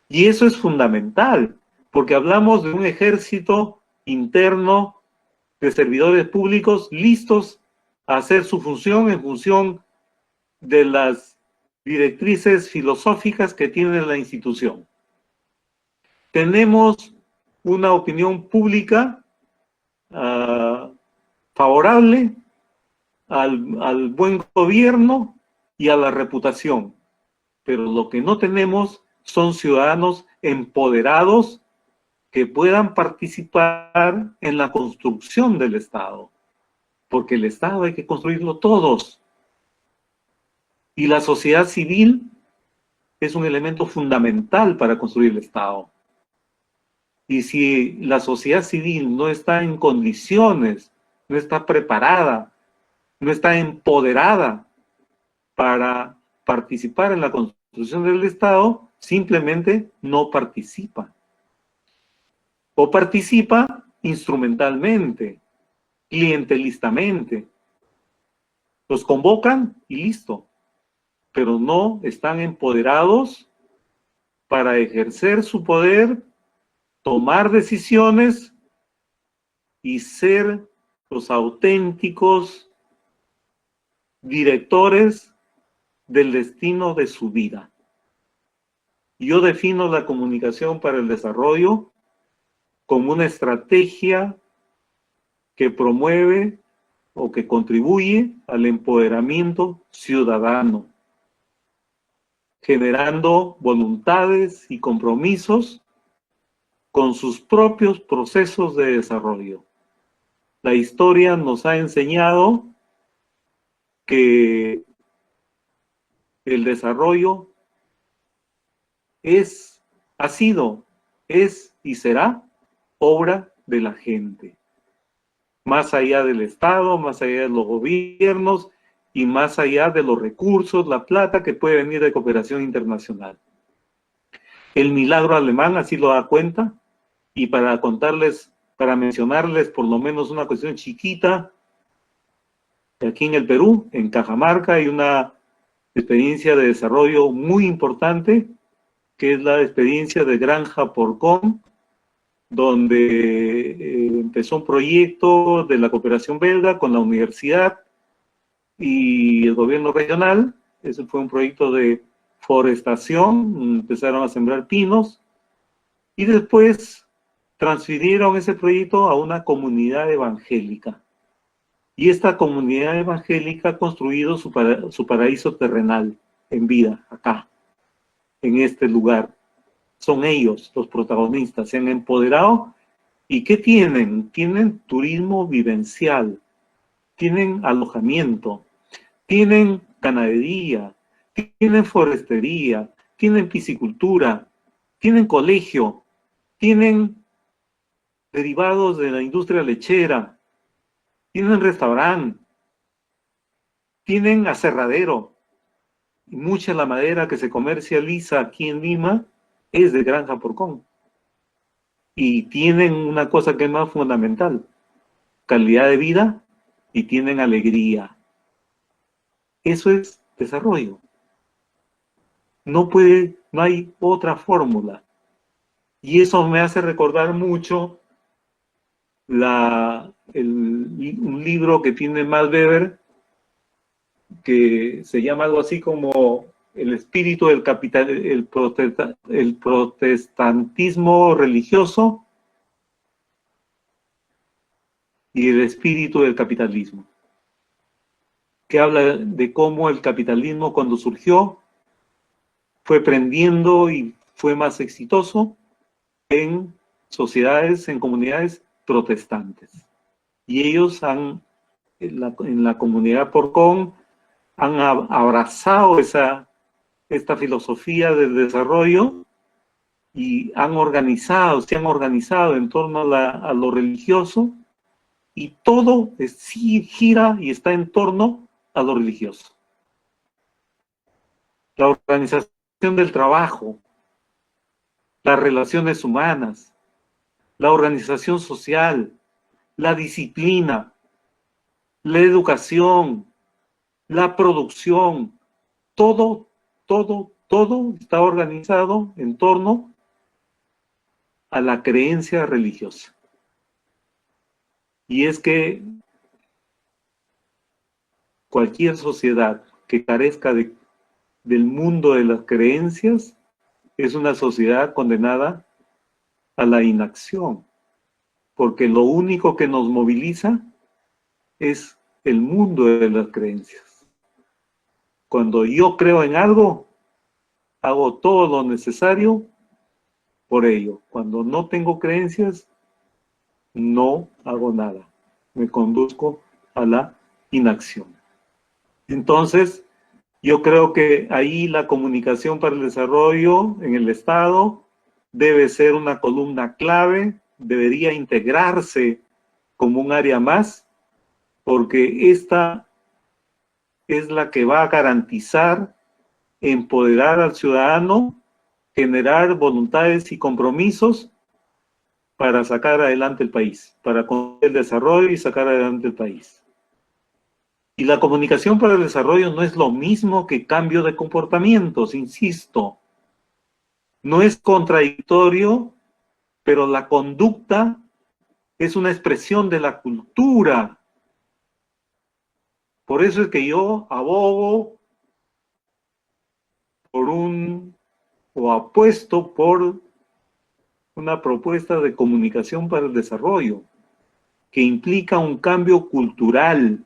Y eso es fundamental, porque hablamos de un ejército interno de servidores públicos listos a hacer su función en función de las directrices filosóficas que tiene la institución. Tenemos una opinión pública favorable al buen gobierno y a la reputación, pero lo que no tenemos son ciudadanos empoderados que puedan participar en la construcción del Estado, porque el Estado hay que construirlo todos. Y la sociedad civil es un elemento fundamental para construir el Estado. Y si la sociedad civil no está en condiciones, no está preparada, no está empoderada para participar en la construcción del Estado, simplemente no participa. O participa instrumentalmente, clientelistamente. Los convocan y listo. Pero no están empoderados para ejercer su poder, tomar decisiones y ser los auténticos directores del destino de su vida. Yo defino la comunicación para el desarrollo como una estrategia que promueve o que contribuye al empoderamiento ciudadano, generando voluntades y compromisos con sus propios procesos de desarrollo. La historia nos ha enseñado que el desarrollo ha sido, es y será obra de la gente. Más allá del Estado, más allá de los gobiernos y más allá de los recursos, la plata que puede venir de cooperación internacional. El milagro alemán así lo da cuenta, y para contarles, para mencionarles por lo menos una cuestión chiquita, aquí en el Perú, en Cajamarca, hay una experiencia de desarrollo muy importante, que es la experiencia de Granja Porcón, donde empezó un proyecto de la cooperación belga con la universidad y el gobierno regional. Ese fue un proyecto de forestación, empezaron a sembrar pinos, y después transfirieron ese proyecto a una comunidad evangélica. Y esta comunidad evangélica ha construido su paraíso terrenal en vida, acá, en este lugar. Son ellos los protagonistas, se han empoderado. ¿Y qué tienen? Tienen turismo vivencial, tienen alojamiento, tienen ganadería, tienen forestería, tienen piscicultura, tienen colegio, tienen derivados de la industria lechera, tienen restaurante, tienen aserradero, y mucha de la madera que se comercializa aquí en Lima es de Granja Porcón. Y tienen una cosa que es más fundamental, calidad de vida, y tienen alegría. Eso es desarrollo. No hay otra fórmula. Y eso me hace recordar mucho un libro que tiene Max Weber, que se llama algo así como El espíritu del capital, el protestantismo religioso y el espíritu del capitalismo, que habla de cómo el capitalismo, cuando surgió, fue prendiendo y fue más exitoso en sociedades, en comunidades protestantes. Y ellos en la comunidad Porcón han abrazado esta filosofía del desarrollo y se han organizado en torno a lo religioso, y todo gira y está en torno a lo religioso. La organización del trabajo, las relaciones humanas, la organización social, la disciplina, la educación, la producción, todo está organizado en torno a la creencia religiosa. Y es que cualquier sociedad que carezca del mundo de las creencias es una sociedad condenada a la inacción, porque lo único que nos moviliza es el mundo de las creencias. Cuando yo creo en algo, hago todo lo necesario por ello. Cuando no tengo creencias, no hago nada. Me conduzco a la inacción. Entonces, yo creo que ahí la comunicación para el desarrollo en el Estado debe ser una columna clave, debería integrarse como un área más, porque esta es la que va a garantizar empoderar al ciudadano, generar voluntades y compromisos para sacar adelante el país, para conseguir el desarrollo y sacar adelante el país. Y la comunicación para el desarrollo no es lo mismo que cambio de comportamientos, insisto. No es contradictorio, pero la conducta es una expresión de la cultura. Por eso es que yo abogo apuesto por una propuesta de comunicación para el desarrollo, que implica un cambio cultural,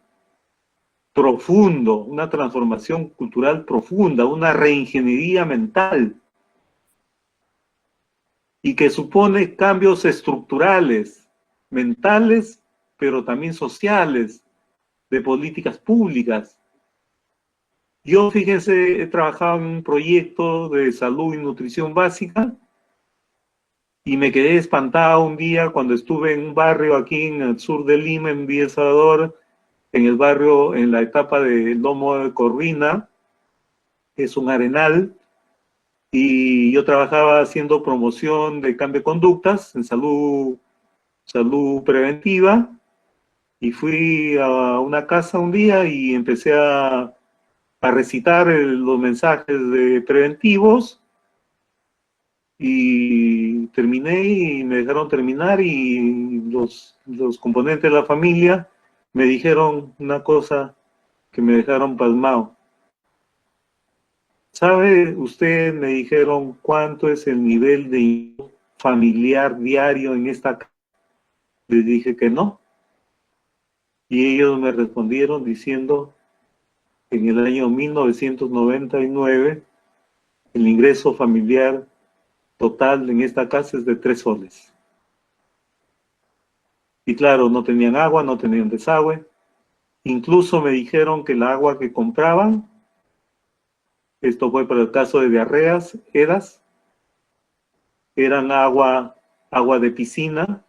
profundo, una transformación cultural profunda, una reingeniería mental, y que supone cambios estructurales, mentales, pero también sociales, de políticas públicas. Yo, fíjense, he trabajado en un proyecto de salud y nutrición básica y me quedé espantado un día cuando estuve en un barrio aquí en el sur de Lima, en Villa El Salvador, en el barrio, en la etapa del Lomo de Corvina, que es un arenal, y yo trabajaba haciendo promoción de cambio de conductas en salud preventiva, y fui a una casa un día y empecé a recitar los mensajes preventivos, y terminé y me dejaron terminar, y los componentes de la familia me dijeron una cosa que me dejaron pasmado. ¿Sabe usted? Me dijeron, ¿cuánto es el nivel de familiar diario en esta casa? Les dije que no. Y ellos me respondieron diciendo que en el año 1999 el ingreso familiar total en esta casa es de 3 soles. Y claro, no tenían agua, no tenían desagüe. Incluso me dijeron que el agua que compraban, esto fue para el caso de diarreas, eran agua de piscina,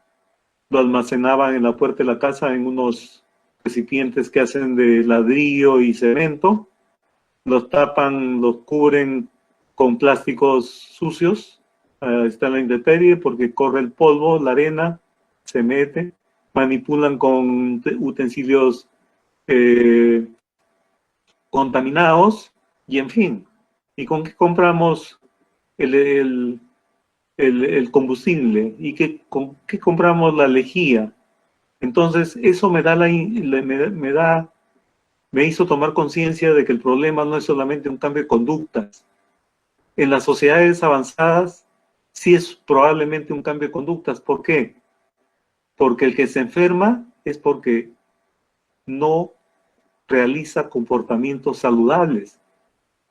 lo almacenaban en la puerta de la casa en unos recipientes que hacen de ladrillo y cemento, los tapan, los cubren con plásticos sucios, está en la intemperie porque corre el polvo, la arena, se mete, manipulan con utensilios contaminados, y en fin. ¿Y con qué compramos el combustible? ¿Y con qué compramos la lejía? Entonces, eso me hizo tomar conciencia de que el problema no es solamente un cambio de conductas. En las sociedades avanzadas, sí es probablemente un cambio de conductas. ¿Por qué? Porque el que se enferma es porque no realiza comportamientos saludables,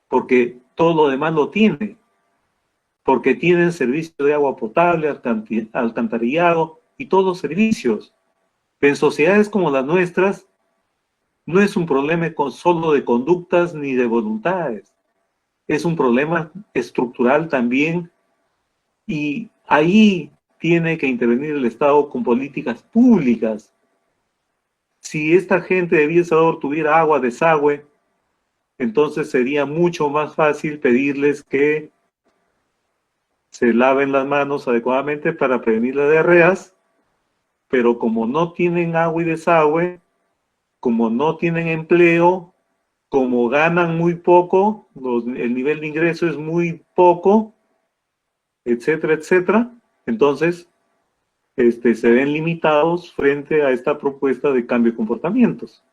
porque todo lo demás lo tiene, porque tiene servicio de agua potable, alcantarillado y todos los servicios. En sociedades como las nuestras, no es un problema solo de conductas ni de voluntades, es un problema estructural también, y ahí tiene que intervenir el Estado con políticas públicas. Si esta gente de Villa El Salvador tuviera agua, desagüe, entonces sería mucho más fácil pedirles que se laven las manos adecuadamente para prevenir las diarreas, pero como no tienen agua y desagüe, como no tienen empleo, como ganan muy poco, el nivel de ingreso es muy poco, etcétera, etcétera, entonces se ven limitados frente a esta propuesta de cambio de comportamientos.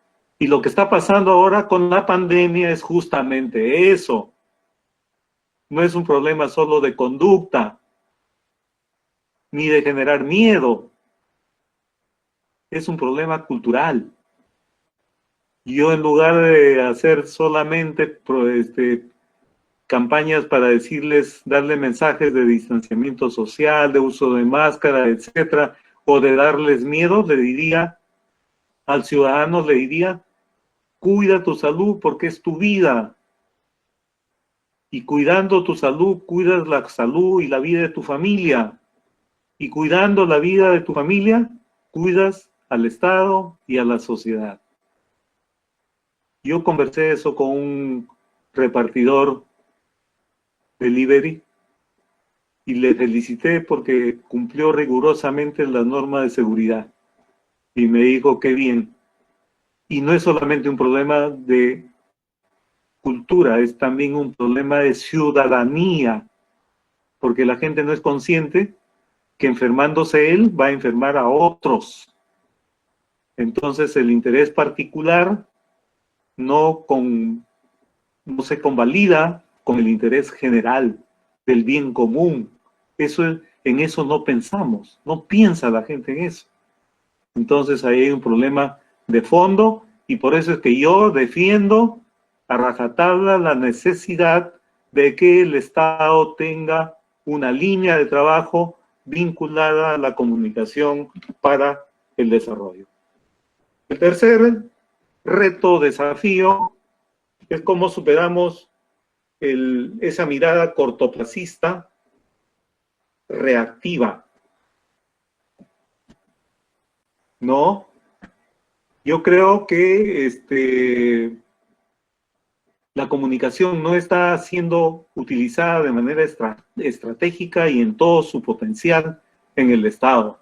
Y lo que está pasando ahora con la pandemia es justamente eso. No es un problema solo de conducta, ni de generar miedo. Es un problema cultural. Yo, en lugar de hacer solamente campañas para darle mensajes de distanciamiento social, de uso de máscara, etcétera, o de darles miedo, al ciudadano le diría, cuida tu salud porque es tu vida. Y cuidando tu salud, cuidas la salud y la vida de tu familia. Y cuidando la vida de tu familia, cuidas al Estado y a la sociedad. Yo conversé eso con un repartidor delivery y le felicité porque cumplió rigurosamente las normas de seguridad. Y me dijo, qué bien. Y no es solamente un problema de cultura, es también un problema de ciudadanía, porque la gente no es consciente que enfermándose él va a enfermar a otros. Entonces el interés particular no se convalida con el interés general del bien común. En eso no pensamos, no piensa la gente en eso. Entonces ahí hay un problema de fondo Y por eso es que yo defiendo a rajatabla la necesidad de que el Estado tenga una línea de trabajo vinculada a la comunicación para el desarrollo. El tercer reto, desafío, es cómo superamos esa mirada cortoplacista, reactiva. ¿No? Yo creo que la comunicación no está siendo utilizada de manera estratégica y en todo su potencial en el Estado.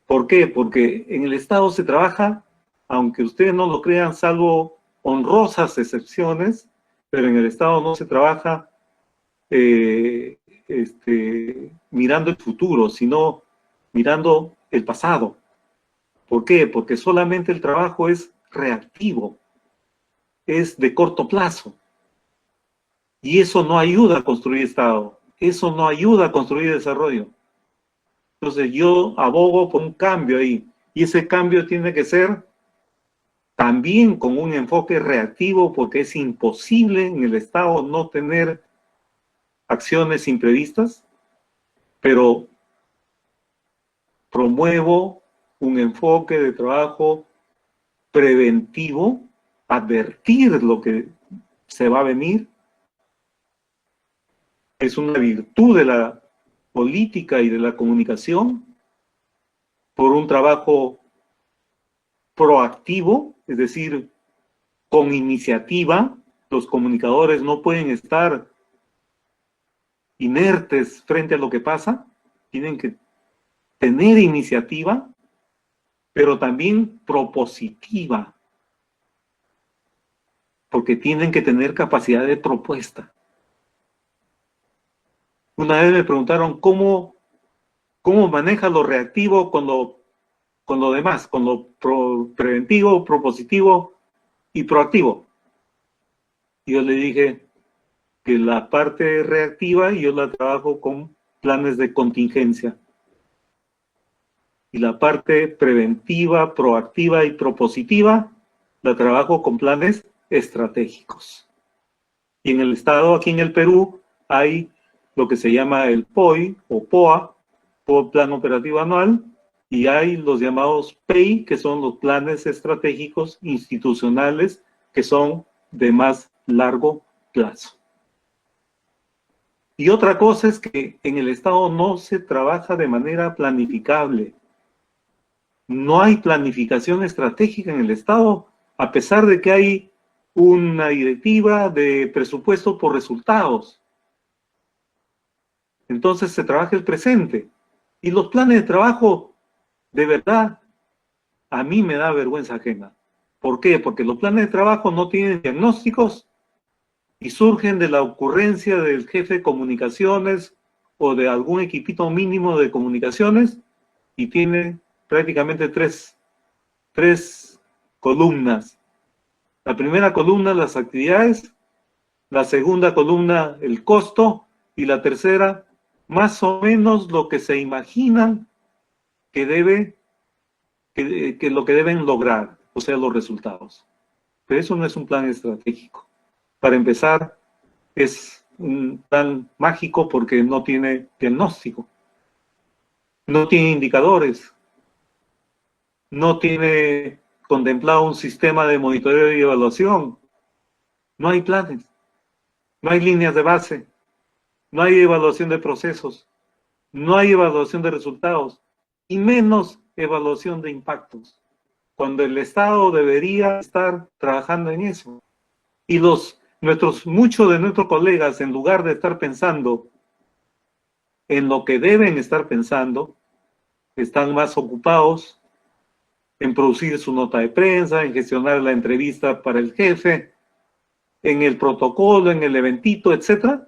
¿Por qué? Porque en el Estado se trabaja, aunque ustedes no lo crean, salvo honrosas excepciones, pero en el Estado no se trabaja mirando el futuro, sino mirando el pasado. ¿Por qué? Porque solamente el trabajo es reactivo, es de corto plazo. Y eso no ayuda a construir Estado, eso no ayuda a construir desarrollo. Entonces yo abogo por un cambio ahí, y ese cambio tiene que ser también con un enfoque reactivo, porque es imposible en el Estado no tener acciones imprevistas, pero promuevo un enfoque de trabajo preventivo, advertir lo que se va a venir. Es una virtud de la política y de la comunicación, por un trabajo proactivo, es decir, con iniciativa. Los comunicadores no pueden estar inertes frente a lo que pasa, tienen que tener iniciativa, pero también propositiva, porque tienen que tener capacidad de propuesta. Una vez me preguntaron cómo maneja lo reactivo con lo demás, con lo preventivo, propositivo y proactivo. Y yo le dije que la parte reactiva yo la trabajo con planes de contingencia. Y la parte preventiva, proactiva y propositiva la trabajo con planes estratégicos. Y en el Estado, aquí en el Perú, hay lo que se llama el POI o POA, Plan Operativo Anual, y hay los llamados PEI, que son los planes estratégicos institucionales, que son de más largo plazo. Y otra cosa es que en el Estado no se trabaja de manera planificable. No hay planificación estratégica en el Estado, a pesar de que hay una directiva de presupuesto por resultados. Entonces se trabaja el presente. Y los planes de trabajo, de verdad, a mí me da vergüenza ajena. ¿Por qué? Porque los planes de trabajo no tienen diagnósticos y surgen de la ocurrencia del jefe de comunicaciones o de algún equipito mínimo de comunicaciones y tienen prácticamente tres columnas. La primera columna, las actividades, la segunda columna, el costo, y la tercera, más o menos lo que se imaginan que lo que deben lograr, o sea, los resultados. Pero eso no es un plan estratégico. Para empezar, es un plan mágico porque no tiene diagnóstico, no tiene indicadores, no tiene contemplado un sistema de monitoreo y evaluación, no hay planes, no hay líneas de base, no hay evaluación de procesos, no hay evaluación de resultados, y menos evaluación de impactos, cuando el Estado debería estar trabajando en eso. Y muchos de nuestros colegas, en lugar de estar pensando en lo que deben estar pensando, están más ocupados en producir su nota de prensa, en gestionar la entrevista para el jefe, en el protocolo, en el eventito, etc.,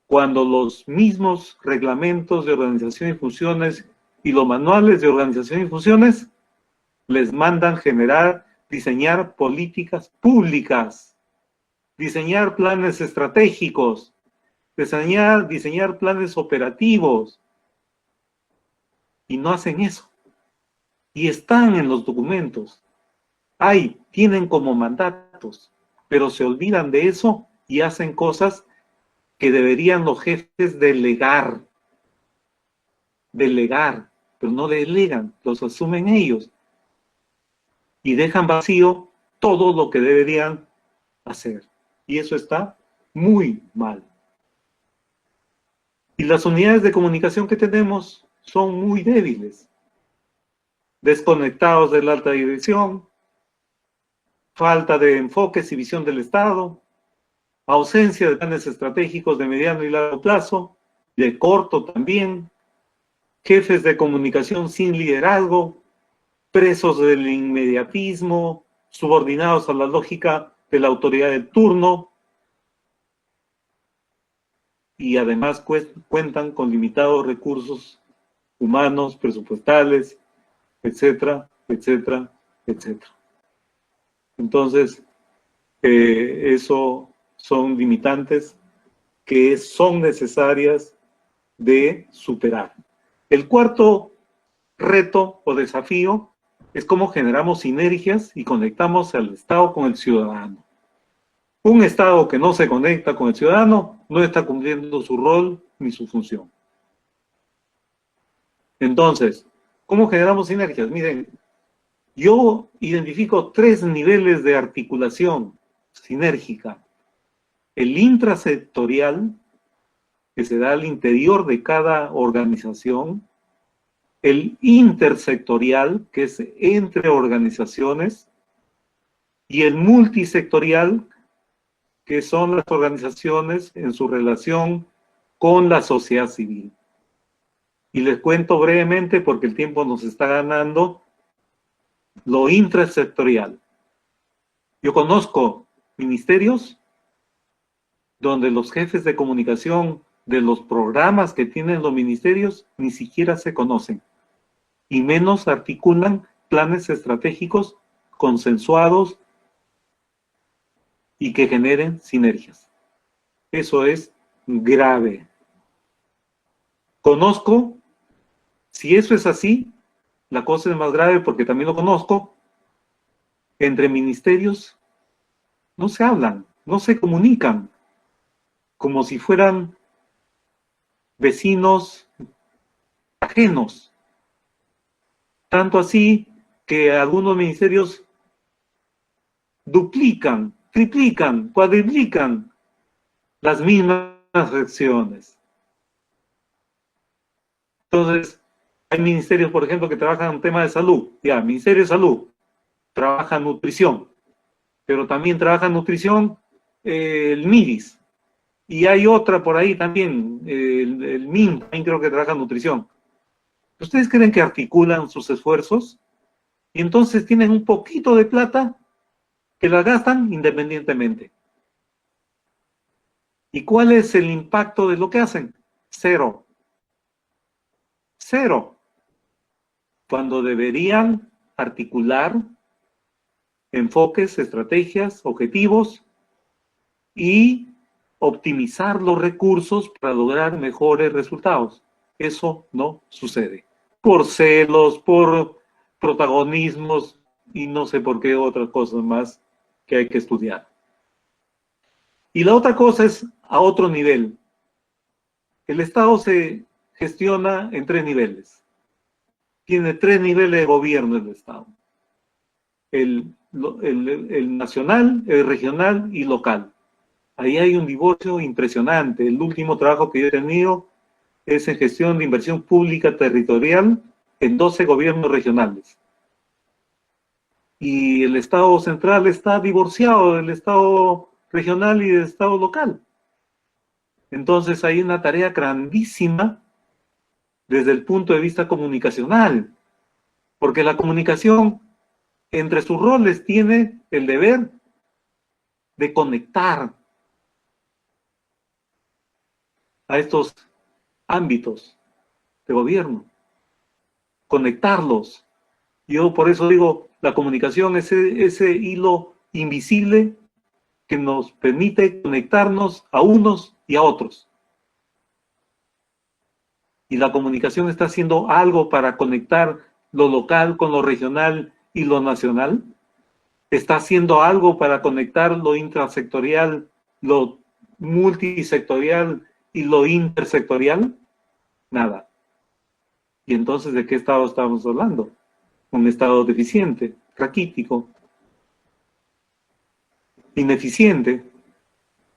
cuando los mismos reglamentos de organización y funciones y los manuales de organización y funciones les mandan diseñar políticas públicas, diseñar planes estratégicos, diseñar planes operativos, y no hacen eso. Y están en los documentos. tienen como mandatos, pero se olvidan de eso y hacen cosas que deberían los jefes delegar, pero no delegan, los asumen ellos y dejan vacío todo lo que deberían hacer. Y eso está muy mal. Y las unidades de comunicación que tenemos son muy débiles, desconectados de la alta dirección, falta de enfoques y visión del Estado, ausencia de planes estratégicos de mediano y largo plazo, de corto también, jefes de comunicación sin liderazgo, presos del inmediatismo, subordinados a la lógica de la autoridad del turno, y además cuentan con limitados recursos humanos, presupuestales, etcétera, etcétera, etcétera. Entonces, eso son limitantes que son necesarias de superar. El cuarto reto o desafío es cómo generamos sinergias y conectamos al Estado con el ciudadano. Un Estado que no se conecta con el ciudadano no está cumpliendo su rol ni su función. Entonces, ¿cómo generamos sinergias? Miren, yo identifico 3 niveles de articulación sinérgica. El intrasectorial, que se da al interior de cada organización. El intersectorial, que es entre organizaciones. Y el multisectorial, que son las organizaciones en su relación con la sociedad civil. Y les cuento brevemente, porque el tiempo nos está ganando, lo intrasectorial. Yo conozco ministerios donde los jefes de comunicación de los programas que tienen los ministerios ni siquiera se conocen, y menos articulan planes estratégicos consensuados y que generen sinergias. Eso es grave. Conozco, si eso es así, la cosa es más grave porque también lo conozco, entre ministerios no se hablan, no se comunican, como si fueran vecinos ajenos. Tanto así que algunos ministerios duplican, triplican, cuadriplican las mismas acciones. Entonces, hay ministerios, por ejemplo, que trabajan en temas de salud. Ya, Ministerio de Salud trabaja nutrición, pero también trabaja nutrición el MIDIS. Y hay otra por ahí también, el MIN, también creo que trabaja nutrición. ¿Ustedes creen que articulan sus esfuerzos? Y entonces tienen un poquito de plata que la gastan independientemente. ¿Y cuál es el impacto de lo que hacen? Cero. Cero. Cuando deberían articular enfoques, estrategias, objetivos y optimizar los recursos para lograr mejores resultados. Eso no sucede. Por celos, por protagonismos y no sé por qué otras cosas más que hay que estudiar. Y la otra cosa es a otro nivel. El Estado se gestiona en 3 niveles. Tiene 3 niveles de gobierno el Estado. El nacional, el regional y local. Ahí hay un divorcio impresionante. El último trabajo que yo he tenido es en gestión de inversión pública territorial en 12 gobiernos regionales. Y el Estado central está divorciado del Estado regional y del Estado local. Entonces hay una tarea grandísima desde el punto de vista comunicacional, porque la comunicación entre sus roles tiene el deber de conectar a estos ámbitos de gobierno, conectarlos. Yo por eso digo, la comunicación es ese hilo invisible que nos permite conectarnos a unos y a otros. Y la comunicación está haciendo algo para conectar lo local con lo regional y lo nacional. ¿Está haciendo algo para conectar lo intrasectorial, lo multisectorial y lo intersectorial? Nada. ¿Y entonces de qué estado estamos hablando? Un estado deficiente, raquítico, ineficiente.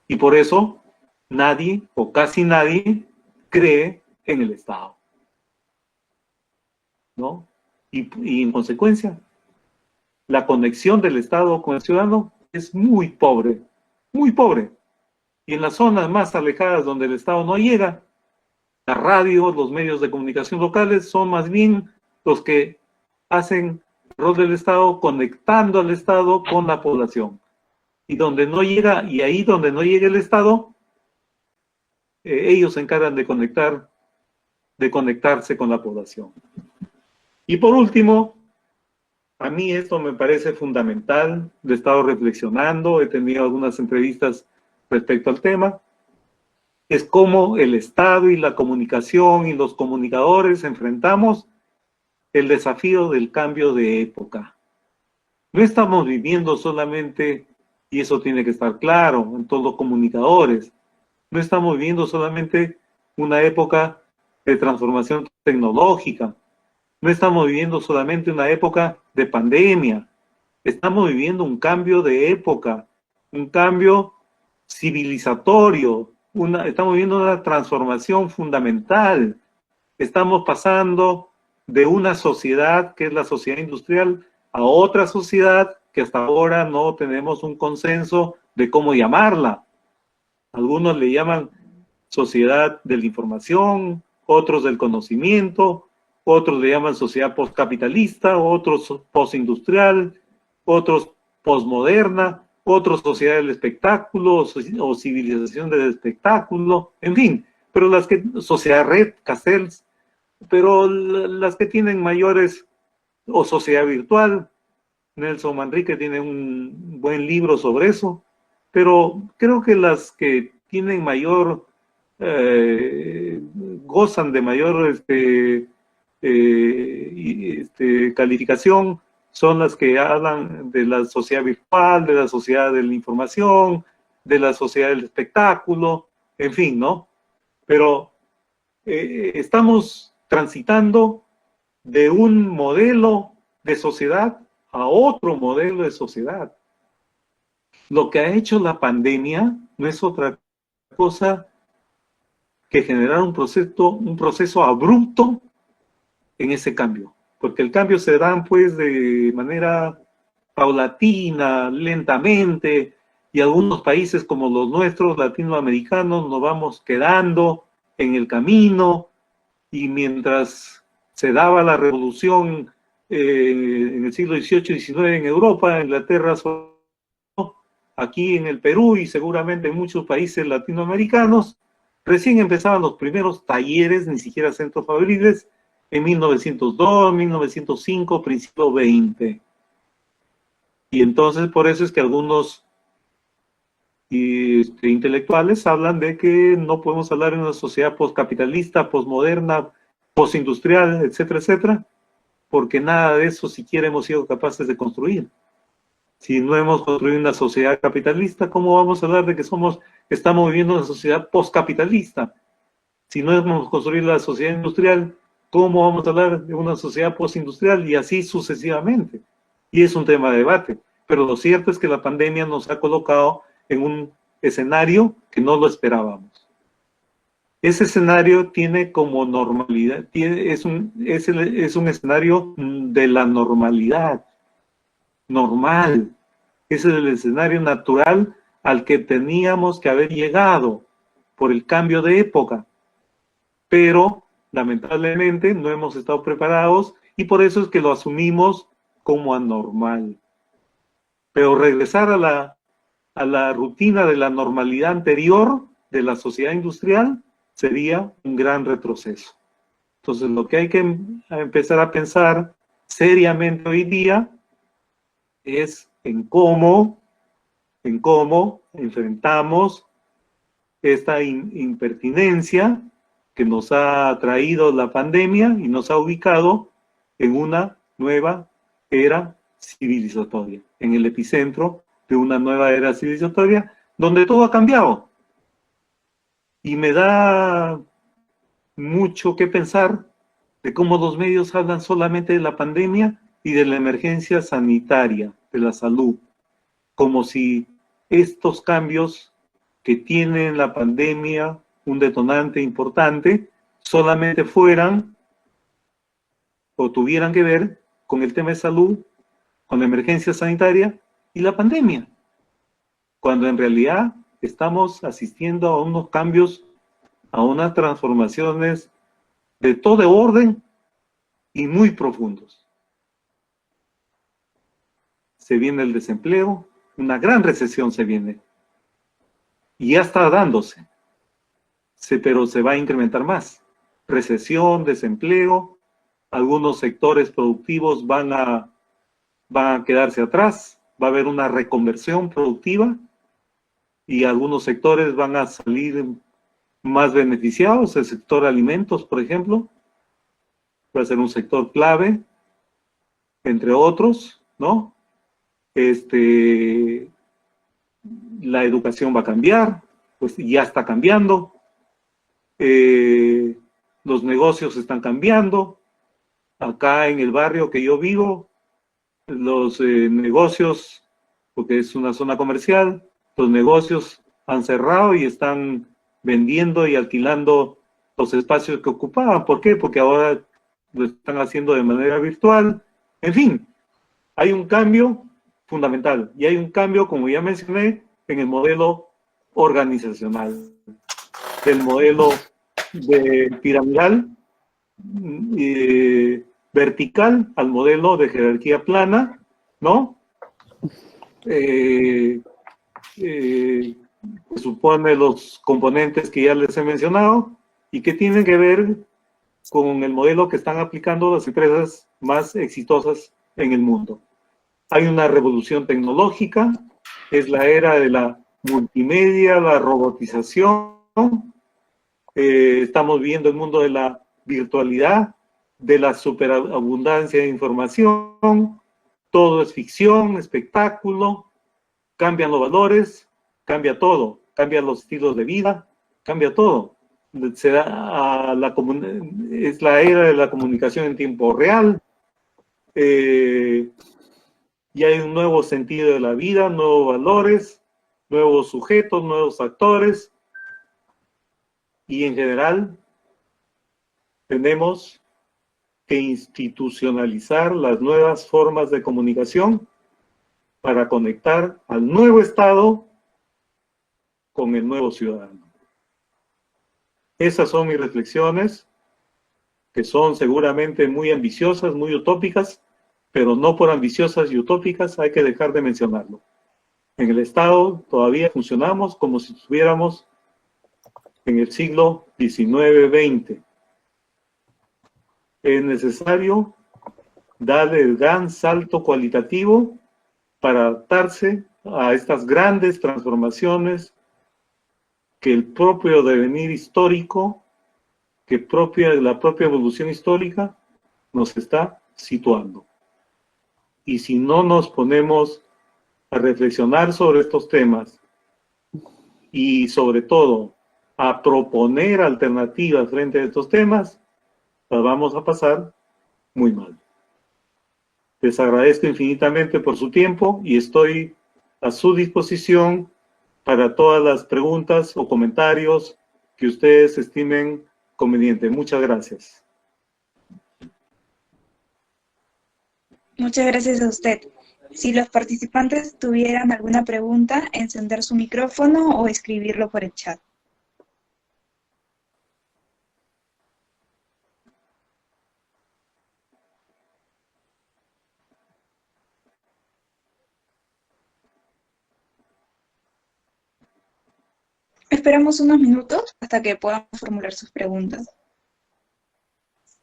Y por eso nadie o casi nadie cree en el Estado, ¿no? Y en consecuencia, la conexión del Estado con el ciudadano es muy pobre, muy pobre. Y en las zonas más alejadas donde el Estado no llega, la radio, los medios de comunicación locales son más bien los que hacen el rol del Estado conectando al Estado con la población. Y donde no llega, y ahí donde no llega el Estado, ellos se encargan de conectarse con la población. Y por último, a mí esto me parece fundamental, lo he estado reflexionando, he tenido algunas entrevistas respecto al tema, es cómo el Estado y la comunicación y los comunicadores enfrentamos el desafío del cambio de época. No estamos viviendo solamente, y eso tiene que estar claro en todos los comunicadores, no estamos viviendo solamente una época de transformación tecnológica, no estamos viviendo solamente una época de pandemia, estamos viviendo un cambio de época, un cambio civilizatorio, estamos viviendo una transformación fundamental. Estamos pasando de una sociedad que es la sociedad industrial a otra sociedad que hasta ahora no tenemos un consenso de cómo llamarla. Algunos le llaman sociedad de la información, otros del conocimiento, otros le llaman sociedad postcapitalista, otros postindustrial, otros posmoderna, otros sociedad del espectáculo o civilización del espectáculo, en fin, pero las que, sociedad red, Castells, pero las que tienen mayores, o sociedad virtual, Nelson Manrique tiene un buen libro sobre eso, pero creo que las que tienen mayor, gozan de mayor calificación, son las que hablan de la sociedad virtual, de la sociedad de la información, de la sociedad del espectáculo, en fin, ¿no? Pero estamos transitando de un modelo de sociedad a otro modelo de sociedad. Lo que ha hecho la pandemia no es otra cosa que generar un proceso abrupto en ese cambio, porque el cambio se da pues de manera paulatina, lentamente, y algunos países como los nuestros, latinoamericanos, nos vamos quedando en el camino, y mientras se daba la revolución en el siglo XVIII y XIX en Europa, en Inglaterra, aquí en el Perú y seguramente en muchos países latinoamericanos, recién empezaban los primeros talleres, ni siquiera centros fabriles, en 1902, 1905, principio XX. Y entonces por eso es que algunos intelectuales hablan de que no podemos hablar de una sociedad postcapitalista, postmoderna, postindustrial, etcétera, etcétera, porque nada de eso siquiera hemos sido capaces de construir. Si no hemos construido una sociedad capitalista, ¿cómo vamos a hablar de que estamos viviendo una sociedad postcapitalista? Si no hemos construido la sociedad industrial, ¿cómo vamos a hablar de una sociedad postindustrial? Y así sucesivamente. Y es un tema de debate. Pero lo cierto es que la pandemia nos ha colocado en un escenario que no lo esperábamos. Ese escenario tiene como normalidad, es un escenario de la normalidad, normal. Ese es el escenario natural al que teníamos que haber llegado por el cambio de época. Pero, lamentablemente, no hemos estado preparados y por eso es que lo asumimos como anormal. Pero regresar a la rutina de la normalidad anterior de la sociedad industrial sería un gran retroceso. Entonces, lo que hay que empezar a pensar seriamente hoy día es en cómo enfrentamos esta impertinencia que nos ha traído la pandemia y nos ha ubicado en una nueva era civilizatoria, en el epicentro de una nueva era civilizatoria, donde todo ha cambiado. Y me da mucho que pensar de cómo los medios hablan solamente de la pandemia y de la emergencia sanitaria, de la salud, como si estos cambios que tiene la pandemia un detonante importante solamente fueran o tuvieran que ver con el tema de salud, con la emergencia sanitaria y la pandemia, cuando en realidad estamos asistiendo a unos cambios, a unas transformaciones de todo orden y muy profundos. Se viene el desempleo, una gran recesión se viene, y ya está dándose, pero se va a incrementar más. Recesión, desempleo, algunos sectores productivos van a quedarse atrás, va a haber una reconversión productiva y algunos sectores van a salir más beneficiados. El sector alimentos, por ejemplo, va a ser un sector clave, entre otros, ¿no? La educación va a cambiar, pues ya está cambiando. Los negocios están cambiando. Acá en el barrio que yo vivo, los negocios, porque es una zona comercial, los negocios han cerrado y están vendiendo y alquilando los espacios que ocupaban. ¿Por qué? Porque ahora lo están haciendo de manera virtual. En fin, hay un cambio fundamental y hay un cambio, como ya mencioné, en el modelo organizacional, del modelo piramidal, vertical, al modelo de jerarquía plana, ¿no? Supone los componentes que ya les he mencionado y que tienen que ver con el modelo que están aplicando las empresas más exitosas en el mundo. Hay una revolución tecnológica, es la era de la multimedia, la robotización, estamos viendo el mundo de la virtualidad, de la superabundancia de información, todo es ficción, espectáculo, cambian los valores, cambia todo, cambian los estilos de vida, cambia todo. Es la era de la comunicación en tiempo real, y hay un nuevo sentido de la vida, nuevos valores, nuevos sujetos, nuevos actores, y en general tenemos que institucionalizar las nuevas formas de comunicación para conectar al nuevo Estado con el nuevo ciudadano. Esas son mis reflexiones, que son seguramente muy ambiciosas, muy utópicas, pero no por ambiciosas y utópicas hay que dejar de mencionarlo. En el Estado todavía funcionamos como si estuviéramos en el siglo XIX-XX. Es necesario darle el gran salto cualitativo para adaptarse a estas grandes transformaciones que el propio devenir histórico, que la propia evolución histórica nos está situando. Y si no nos ponemos a reflexionar sobre estos temas y sobre todo a proponer alternativas frente a estos temas, las vamos a pasar muy mal. Les agradezco infinitamente por su tiempo y estoy a su disposición para todas las preguntas o comentarios que ustedes estimen conveniente. Muchas gracias. Muchas gracias a usted. Si los participantes tuvieran alguna pregunta, encender su micrófono o escribirlo por el chat. Esperamos unos minutos hasta que puedan formular sus preguntas.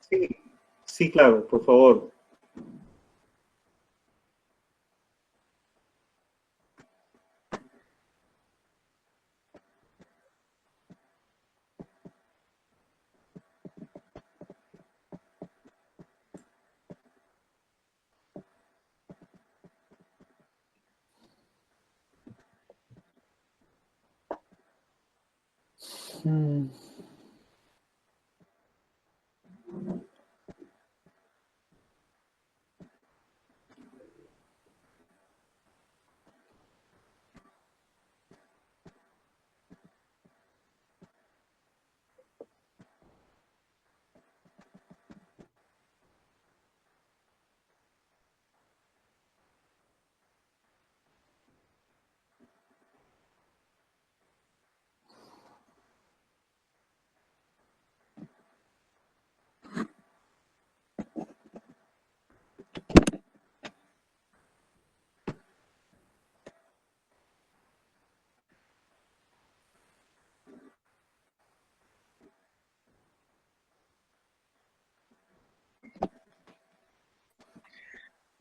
Sí, sí, claro, por favor.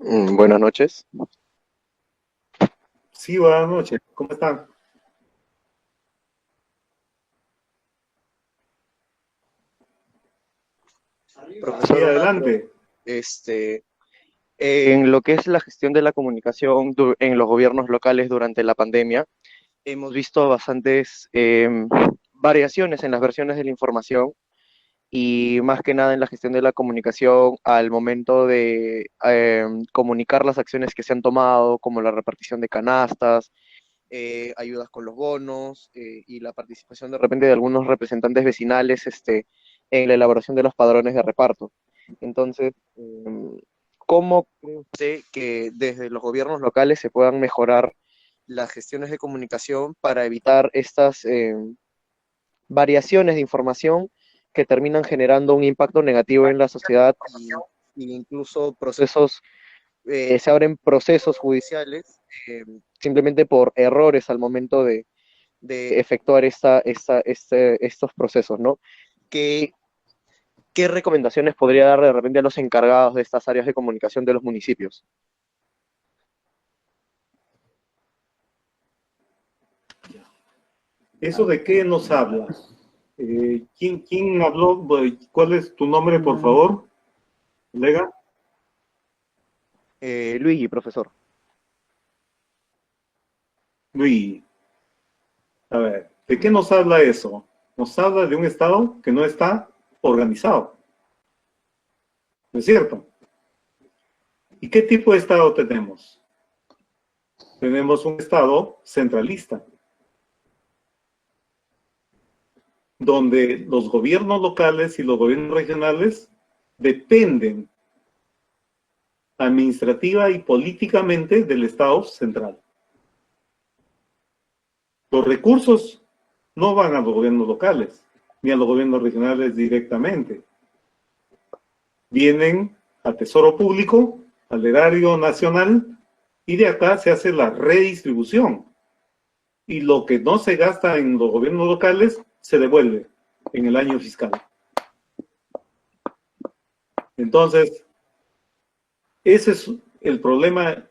Buenas noches. Sí, buenas noches. ¿Cómo están? Profesor, Sí, adelante. En lo que es la gestión de la comunicación en los gobiernos locales durante la pandemia, hemos visto bastantes variaciones en las versiones de la información y más que nada en la gestión de la comunicación al momento de comunicar las acciones que se han tomado, como la repartición de canastas, ayudas con los bonos y la participación de repente de algunos representantes vecinales en la elaboración de los padrones de reparto. Entonces, ¿cómo cree usted que desde los gobiernos locales se puedan mejorar las gestiones de comunicación para evitar estas variaciones de información que terminan generando un impacto negativo en la sociedad y incluso procesos, se abren procesos judiciales simplemente por errores al momento de efectuar estos procesos, ¿no? ¿Qué, ¿Qué recomendaciones podría dar de repente a los encargados de estas áreas de comunicación de los municipios? ¿Eso de qué nos habla? ¿Quién habló? ¿Cuál es tu nombre, por favor, colega? Luigi, profesor. Luis, a ver, ¿de qué nos habla eso? Nos habla de un Estado que no está organizado, ¿no es cierto? ¿Y qué tipo de Estado tenemos? Tenemos un Estado centralista, donde los gobiernos locales y los gobiernos regionales dependen administrativa y políticamente del Estado central. Los recursos no van a los gobiernos locales, ni a los gobiernos regionales directamente. Vienen al Tesoro Público, al Erario Nacional, y de acá se hace la redistribución. Y lo que no se gasta en los gobiernos locales se devuelve en el año fiscal. Entonces, ese es el problema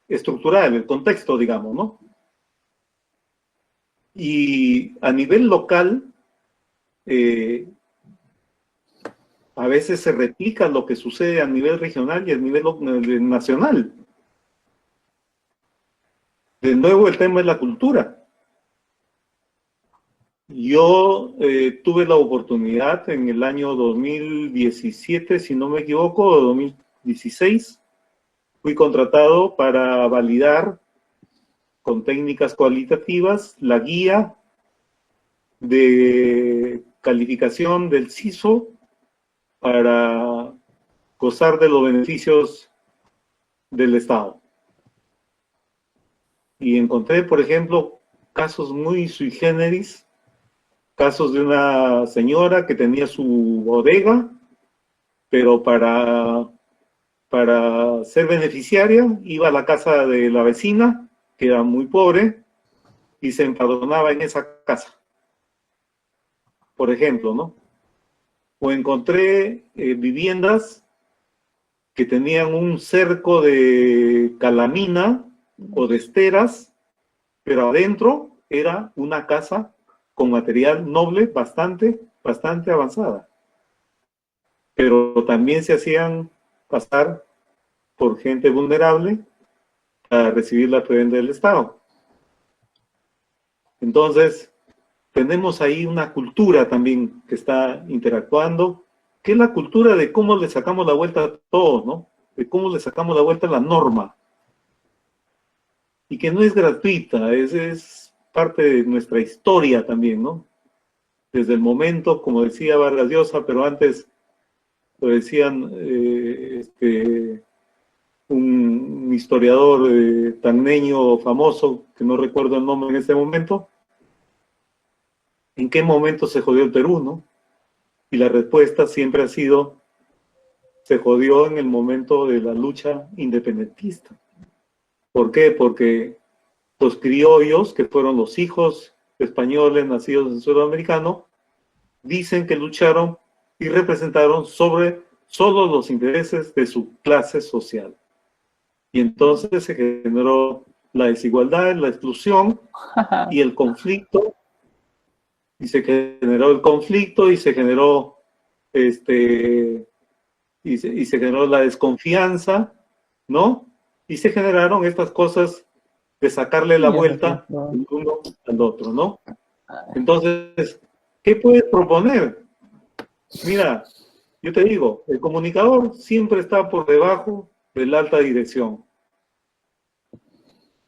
estructural, el contexto, digamos, ¿no? Y a nivel local, a veces se replica lo que sucede a nivel regional y a nivel nacional. De nuevo, el tema es la cultura. Yo tuve la oportunidad en el año 2017, si no me equivoco, o 2016, fui contratado para validar con técnicas cualitativas la guía de calificación del CISO para gozar de los beneficios del Estado. Y encontré, por ejemplo, casos muy sui generis, casos de una señora que tenía su bodega, pero para ser beneficiaria iba a la casa de la vecina, que era muy pobre, y se empadronaba en esa casa, por ejemplo, ¿no? O encontré viviendas que tenían un cerco de calamina o de esteras, pero adentro era una casa con material noble bastante avanzada. Pero también se hacían pasar por gente vulnerable para recibir la provisión del Estado. Entonces, tenemos ahí una cultura también que está interactuando, que es la cultura de cómo le sacamos la vuelta a todo, ¿no? De cómo le sacamos la vuelta a la norma. Y que no es gratuita, es parte de nuestra historia también, ¿no? Desde el momento, como decía Vargas Llosa, pero antes lo decían un historiador tagneño famoso, que no recuerdo el nombre en este momento, ¿en qué momento se jodió el Perú, no? Y la respuesta siempre ha sido, se jodió en el momento de la lucha independentista. ¿Por qué? Porque los criollos, que fueron los hijos españoles nacidos en Sudamericano, dicen que lucharon y representaron sobre solo los intereses de su clase social. Y entonces se generó la desigualdad, la exclusión y el conflicto, y se generó el conflicto y se generó y se generó la desconfianza, ¿no? Y se generaron estas cosas de sacarle la vuelta del uno al otro, ¿no? Entonces, ¿qué puedes proponer? Mira, yo te digo, el comunicador siempre está por debajo de la alta dirección.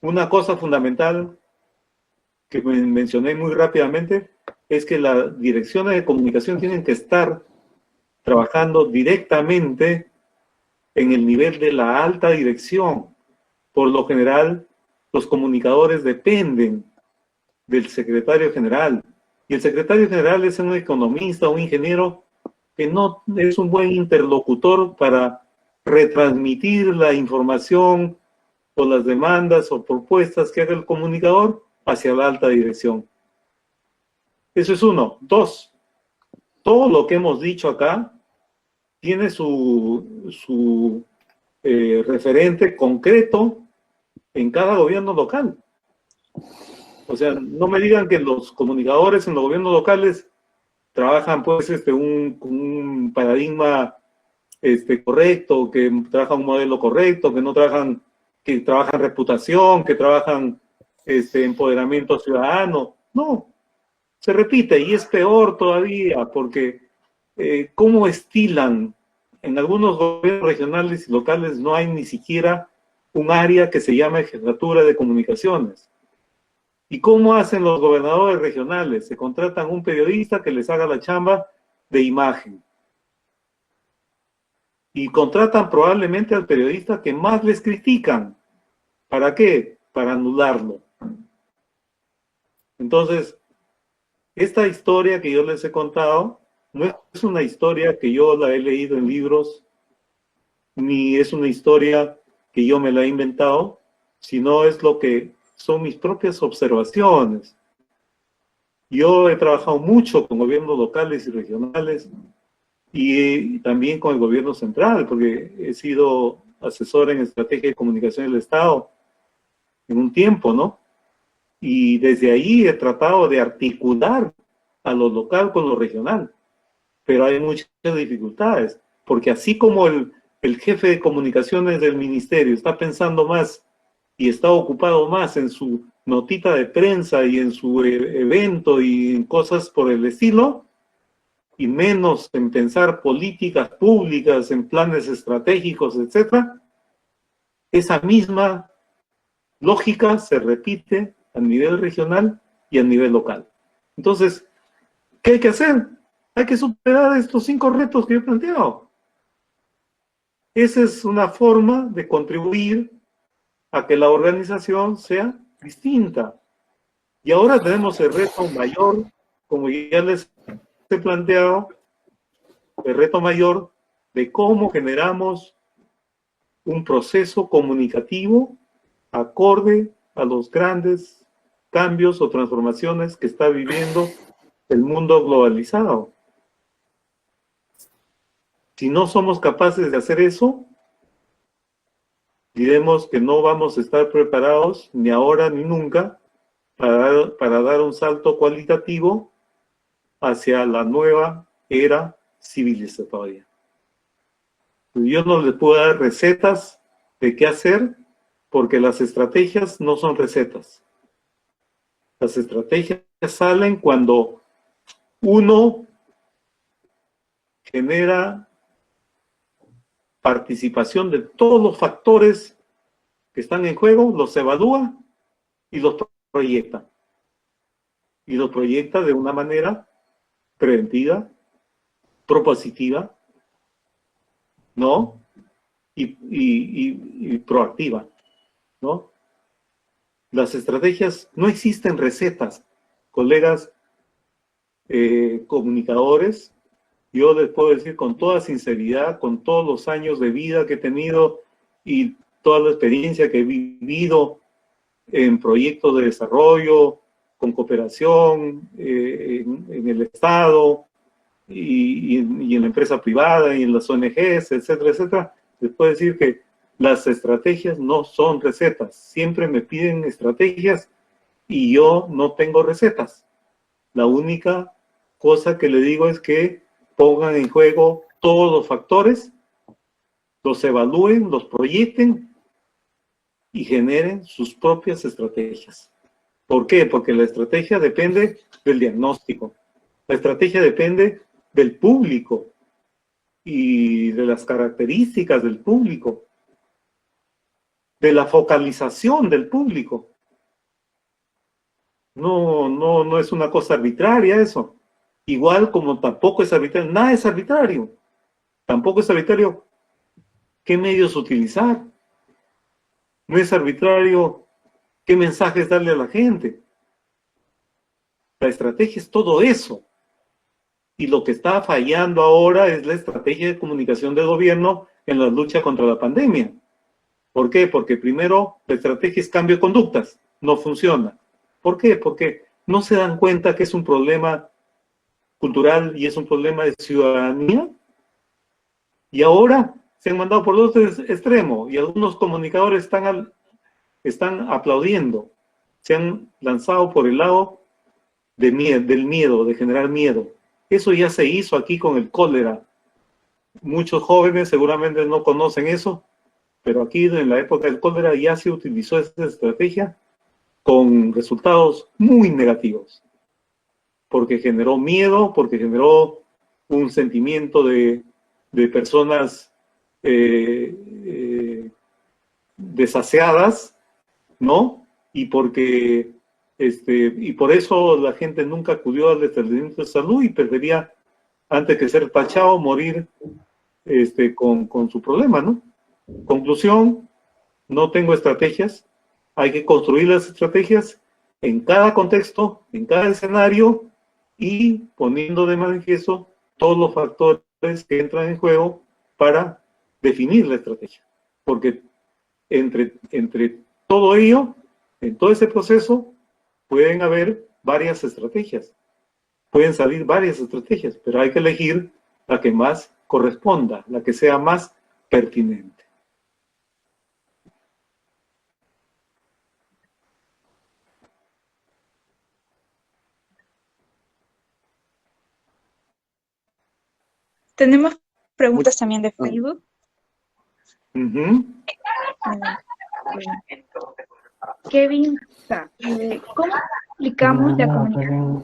Una cosa fundamental que mencioné muy rápidamente es que las direcciones de comunicación tienen que estar trabajando directamente en el nivel de la alta dirección. Por lo general, los comunicadores dependen del secretario general. Y el secretario general es un economista, un ingeniero, que no es un buen interlocutor para retransmitir la información o las demandas o propuestas que haga el comunicador hacia la alta dirección. Eso es uno. Dos, todo lo que hemos dicho acá tiene su referente concreto en cada gobierno local. O sea, no me digan que los comunicadores en los gobiernos locales trabajan pues un paradigma correcto, que trabajan un modelo correcto, que trabajan reputación, que trabajan empoderamiento ciudadano. No, se repite y es peor todavía porque cómo estilan en algunos gobiernos regionales y locales no hay ni siquiera un área que se llama Jefatura de Comunicaciones. ¿Y cómo hacen los gobernadores regionales? Se contratan un periodista que les haga la chamba de imagen. Y contratan probablemente al periodista que más les critican. ¿Para qué? Para anularlo. Entonces, esta historia que yo les he contado no es una historia que yo la he leído en libros, ni es una historia que yo me la he inventado, sino es lo que son mis propias observaciones. Yo he trabajado mucho con gobiernos locales y regionales y también con el gobierno central, porque he sido asesor en estrategia de comunicación del Estado en un tiempo, ¿no? Y desde ahí he tratado de articular a lo local con lo regional, pero hay muchas dificultades, porque así como el jefe de comunicaciones del ministerio está pensando más y está ocupado más en su notita de prensa y en su evento y en cosas por el estilo, y menos en pensar políticas públicas, en planes estratégicos, etc., esa misma lógica se repite a nivel regional y a nivel local. Entonces, ¿qué hay que hacer? Hay que superar estos 5 retos que he planteado. Esa es una forma de contribuir a que la organización sea distinta. Y ahora tenemos el reto mayor, como ya les he planteado, el reto mayor de cómo generamos un proceso comunicativo acorde a los grandes cambios o transformaciones que está viviendo el mundo globalizado. Si no somos capaces de hacer eso, diremos que no vamos a estar preparados ni ahora ni nunca para dar un salto cualitativo hacia la nueva era civilizatoria. Yo no les puedo dar recetas de qué hacer, porque las estrategias no son recetas. Las estrategias salen cuando uno genera participación de todos los factores que están en juego, los evalúa y los proyecta. Y los proyecta de una manera preventiva, propositiva, ¿no? Y proactiva, ¿no? Las estrategias, no existen recetas, colegas comunicadores. Yo les puedo decir con toda sinceridad, con todos los años de vida que he tenido y toda la experiencia que he vivido en proyectos de desarrollo, con cooperación, en el Estado y en la empresa privada y en las ONGs, etcétera, etcétera, les puedo decir que las estrategias no son recetas. Siempre me piden estrategias y yo no tengo recetas. La única cosa que le digo es que pongan en juego todos los factores, los evalúen, los proyecten y generen sus propias estrategias. ¿Por qué? Porque la estrategia depende del diagnóstico. La estrategia depende del público y de las características del público, de la focalización del público. No es una cosa arbitraria eso. Igual como tampoco es arbitrario, nada es arbitrario. Tampoco es arbitrario qué medios utilizar. No es arbitrario qué mensajes darle a la gente. La estrategia es todo eso. Y lo que está fallando ahora es la estrategia de comunicación del gobierno en la lucha contra la pandemia. ¿Por qué? Porque primero la estrategia es cambio de conductas. No funciona. ¿Por qué? Porque no se dan cuenta que es un problema cultural y es un problema de ciudadanía. Y ahora se han mandado por el otro extremo y algunos comunicadores están aplaudiendo. Se han lanzado por el lado del miedo, de generar miedo. Eso ya se hizo aquí con el cólera. Muchos jóvenes seguramente no conocen eso, pero aquí en la época del cólera ya se utilizó esa estrategia con resultados muy negativos, porque generó miedo, porque generó un sentimiento de personas desaseadas, ¿no? Y por eso la gente nunca acudió al establecimiento de salud y prefería, antes que ser tachado, morir con su problema, ¿no? Conclusión, no tengo estrategias. Hay que construir las estrategias en cada contexto, en cada escenario y poniendo de manifiesto todos los factores que entran en juego para definir la estrategia. Porque entre todo ello, en todo ese proceso, pueden haber varias estrategias. Pueden salir varias estrategias, pero hay que elegir la que más corresponda, la que sea más pertinente. Tenemos preguntas también de Facebook. Kevin, ¿cómo explicamos la comunicación?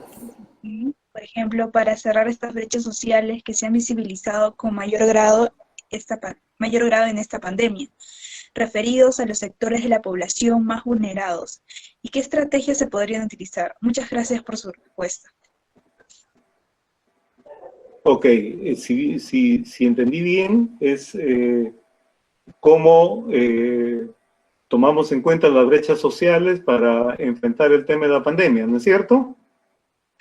Por ejemplo, para cerrar estas brechas sociales que se han visibilizado con mayor grado en esta pandemia, referidos a los sectores de la población más vulnerados. ¿Y qué estrategias se podrían utilizar? Muchas gracias por su respuesta. Ok, si entendí bien, es cómo tomamos en cuenta las brechas sociales para enfrentar el tema de la pandemia, ¿no es cierto?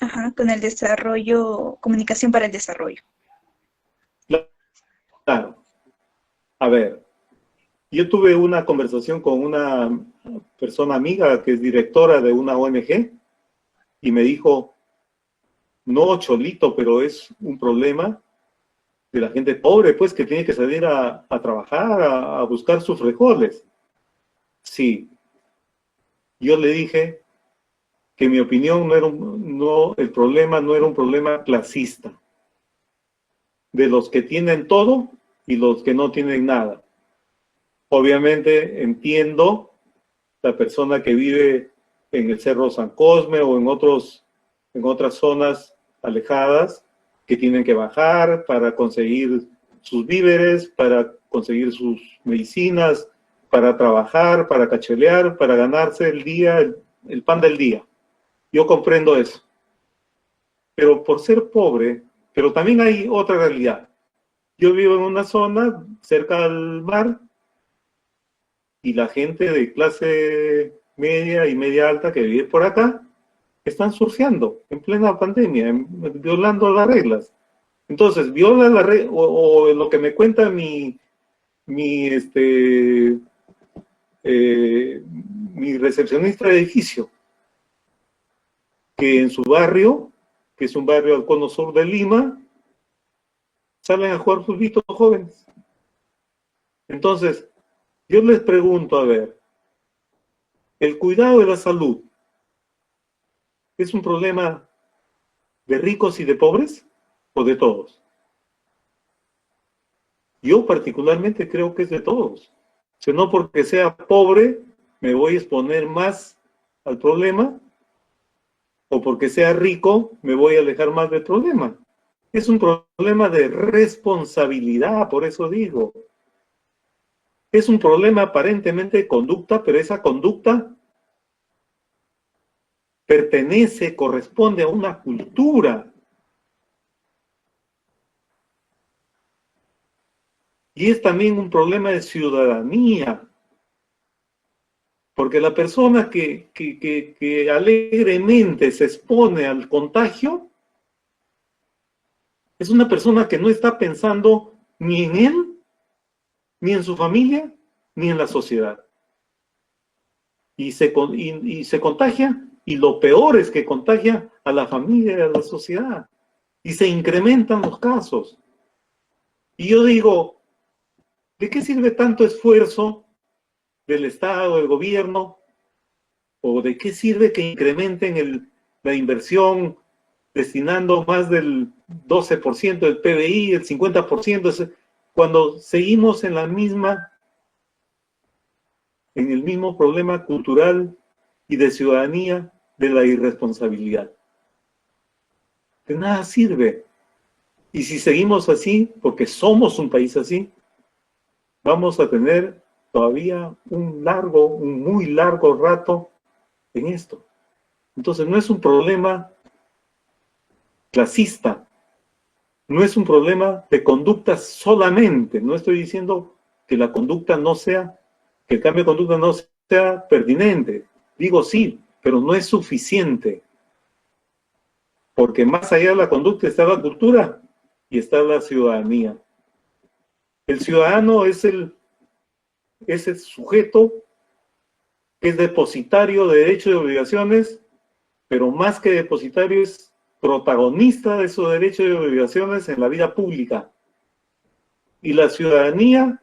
Ajá, con el desarrollo, comunicación para el desarrollo. Claro. A ver, yo tuve una conversación con una persona amiga que es directora de una ONG y me dijo, no, Cholito, pero es un problema de la gente pobre, pues, que tiene que salir a trabajar, a buscar sus frijoles. Sí. Yo le dije que en mi opinión el problema no era un problema clasista, de los que tienen todo y los que no tienen nada. Obviamente entiendo la persona que vive en el Cerro San Cosme o en otras zonas alejadas que tienen que bajar para conseguir sus víveres, para conseguir sus medicinas, para trabajar, para cachelear, para ganarse el día, el pan del día. Yo comprendo eso. Pero por ser pobre, pero también hay otra realidad. Yo vivo en una zona cerca al mar y la gente de clase media y media alta que vive por acá están surfeando en plena pandemia, violando las reglas. Entonces, viola la regla, o lo que me cuenta mi recepcionista de edificio, que en su barrio, que es un barrio al cono sur de Lima, salen a jugar fulbito jóvenes. Entonces, yo les pregunto, a ver, ¿el cuidado de la salud es un problema de ricos y de pobres o de todos? Yo particularmente creo que es de todos. O sea, no porque sea pobre me voy a exponer más al problema, o porque sea rico me voy a alejar más del problema. Es un problema de responsabilidad, por eso digo. Es un problema aparentemente de conducta, pero esa conducta pertenece, corresponde a una cultura. Y es también un problema de ciudadanía. Porque la persona que alegremente se expone al contagio es una persona que no está pensando ni en él, ni en su familia, ni en la sociedad. Y se contagia, y lo peor es que contagia a la familia y a la sociedad. Y se incrementan los casos. Y yo digo, ¿de qué sirve tanto esfuerzo del Estado, del gobierno? ¿O de qué sirve que incrementen la inversión destinando más del 12% del PBI, el 50%, cuando seguimos en el mismo problema cultural y de ciudadanía de la irresponsabilidad? De nada sirve. Y si seguimos así, porque somos un país así, vamos a tener todavía un muy largo rato en esto. Entonces no es un problema clasista, no es un problema de conducta solamente. No estoy diciendo que la conducta no sea, que el cambio de conducta no sea pertinente. Digo sí, pero no es suficiente. Porque más allá de la conducta está la cultura y está la ciudadanía. El ciudadano es el sujeto que es depositario de derechos y obligaciones, pero más que depositario es protagonista de esos derechos y obligaciones en la vida pública. Y la ciudadanía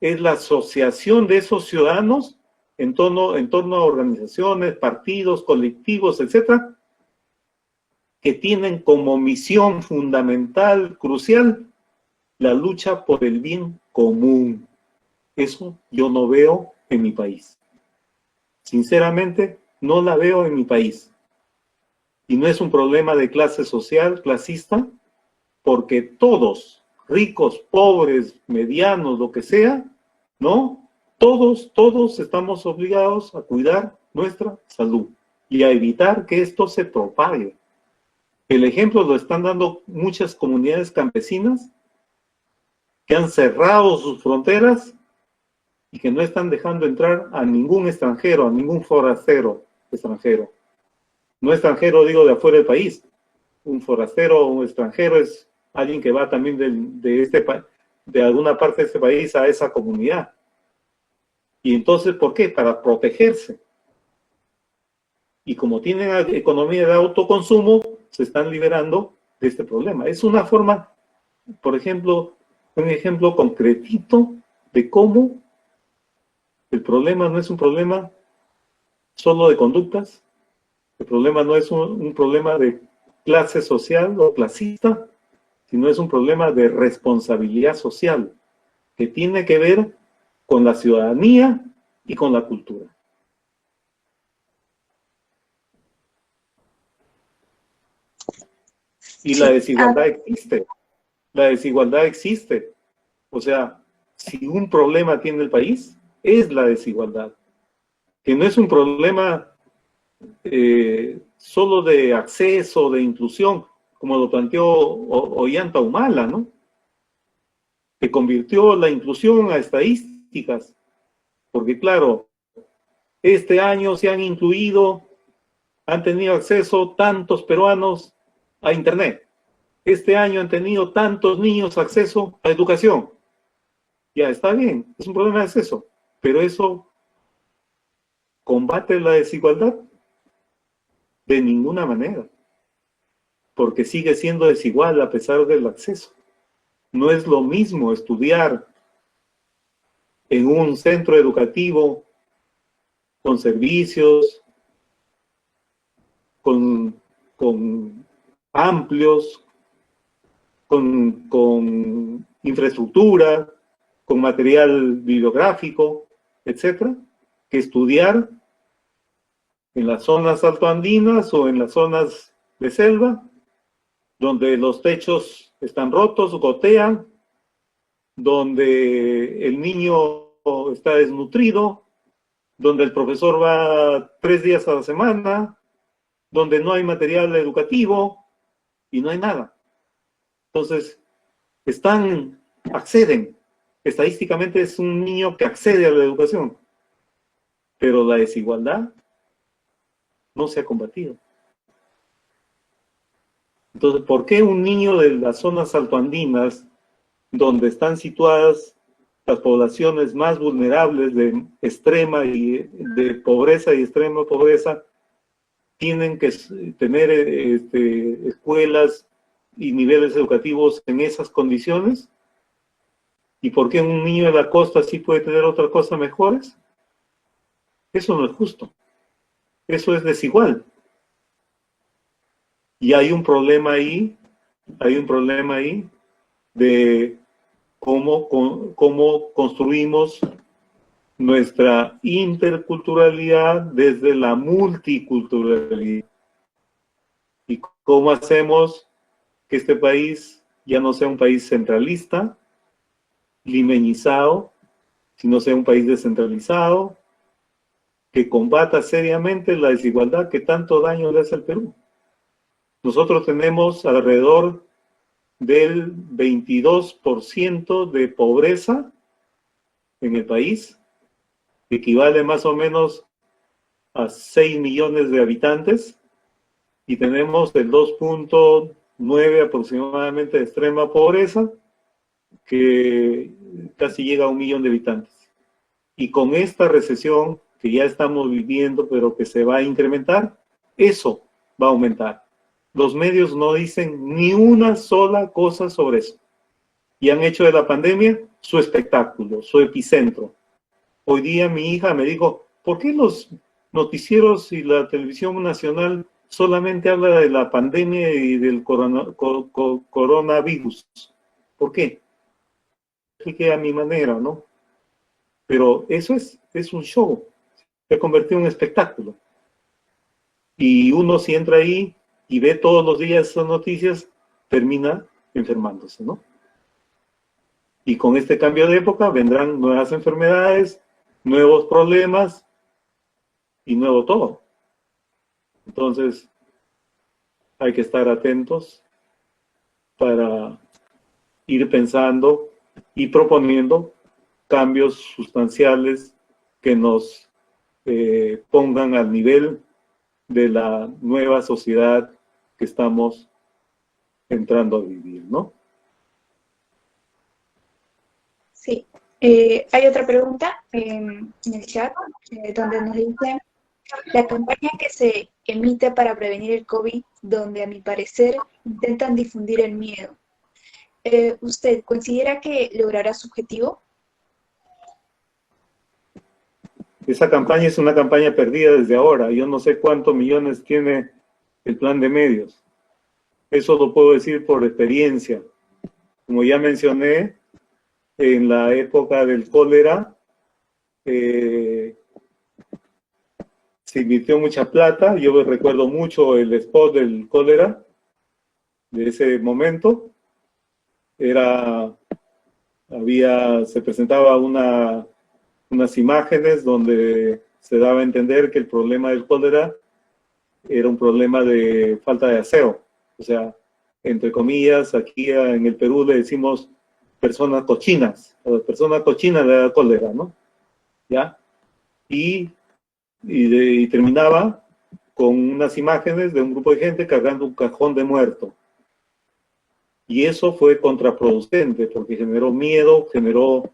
es la asociación de esos ciudadanos en torno a organizaciones, partidos, colectivos, etcétera, que tienen como misión fundamental, crucial, la lucha por el bien común. Eso yo no veo en mi país. Sinceramente, no la veo en mi país. Y no es un problema de clase social, clasista, porque todos, ricos, pobres, medianos, lo que sea, ¿no? Todos estamos obligados a cuidar nuestra salud y a evitar que esto se propague. El ejemplo lo están dando muchas comunidades campesinas que han cerrado sus fronteras y que no están dejando entrar a ningún extranjero, a ningún forastero extranjero. No extranjero digo de afuera del país. Un forastero o un extranjero es alguien que va también de alguna parte de este país a esa comunidad. Y entonces, ¿por qué? Para protegerse. Y como tienen economía de autoconsumo, se están liberando de este problema. Es una forma, por ejemplo, un ejemplo concretito de cómo el problema no es un problema solo de conductas, el problema no es un problema de clase social o clasista, sino es un problema de responsabilidad social, que tiene que ver con la ciudadanía y con la cultura. Y Sí. la desigualdad existe. La desigualdad existe. O sea, si un problema tiene el país, es la desigualdad. Que no es un problema solo de acceso, de inclusión, como lo planteó Ollanta Humala, ¿no? Que convirtió la inclusión a estadísticas. Porque claro, este año se han incluido, han tenido acceso tantos peruanos a Internet. Este año han tenido tantos niños acceso a educación. Ya, está bien, es un problema de acceso, pero eso combate la desigualdad de ninguna manera, porque sigue siendo desigual a pesar del acceso. No es lo mismo estudiar en un centro educativo con servicios, con amplios, con infraestructura, con material bibliográfico, etcétera, que estudiar en las zonas altoandinas o en las zonas de selva, donde los techos están rotos, gotean, donde el niño está desnutrido, donde el profesor va 3 días a la semana, donde no hay material educativo y no hay nada. Entonces, acceden. Estadísticamente es un niño que accede a la educación, pero la desigualdad no se ha combatido. Entonces, ¿por qué un niño de las zonas altoandinas, donde están situadas las poblaciones más vulnerables de extrema y de pobreza y extrema pobreza, tienen que tener escuelas y niveles educativos en esas condiciones? ¿Y por qué un niño de la costa sí puede tener otras cosas mejores? Eso no es justo. Eso es desigual. Y hay un problema ahí de cómo construimos nuestra interculturalidad desde la multiculturalidad. Y cómo hacemos que este país ya no sea un país centralista, limeñizado, sino sea un país descentralizado, que combata seriamente la desigualdad que tanto daño le hace al Perú. Nosotros tenemos alrededor del 22% de pobreza en el país, que equivale más o menos a 6 millones de habitantes, y tenemos el 2.9 aproximadamente de extrema pobreza, que casi llega a 1 millón de habitantes. Y con esta recesión que ya estamos viviendo, pero que se va a incrementar, eso va a aumentar. Los medios no dicen ni una sola cosa sobre eso. Y han hecho de la pandemia su espectáculo, su epicentro. Hoy día mi hija me dijo, ¿por qué los noticieros y la televisión nacional solamente habla de la pandemia y del coronavirus? ¿Por qué? Expliqué a mi manera, ¿no? Pero eso es un show. Se ha convertido en un espectáculo. Y uno si entra ahí y ve todos los días esas noticias, termina enfermándose, ¿no? Y con este cambio de época vendrán nuevas enfermedades, nuevos problemas y nuevo todo. Entonces, hay que estar atentos para ir pensando y proponiendo cambios sustanciales que nos pongan al nivel de la nueva sociedad que estamos entrando a vivir, ¿no? Sí. Hay otra pregunta en el chat donde nos dice: la campaña que se emite para prevenir el COVID, donde a mi parecer intentan difundir el miedo, ¿usted considera que logrará su objetivo? Esa campaña es una campaña perdida desde ahora. Yo no sé cuántos millones tiene el plan de medios. Eso lo puedo decir por experiencia. Como ya mencioné, en la época del cólera, se invirtió mucha plata. Yo recuerdo mucho el spot del cólera, de ese momento se presentaba unas imágenes donde se daba a entender que el problema del cólera era un problema de falta de aseo. O sea, entre comillas, aquí en el Perú le decimos personas cochinas. A las personas cochinas le da cólera, ¿no? ¿Ya? Y terminaba con unas imágenes de un grupo de gente cargando un cajón de muerto. Y eso fue contraproducente porque generó miedo, generó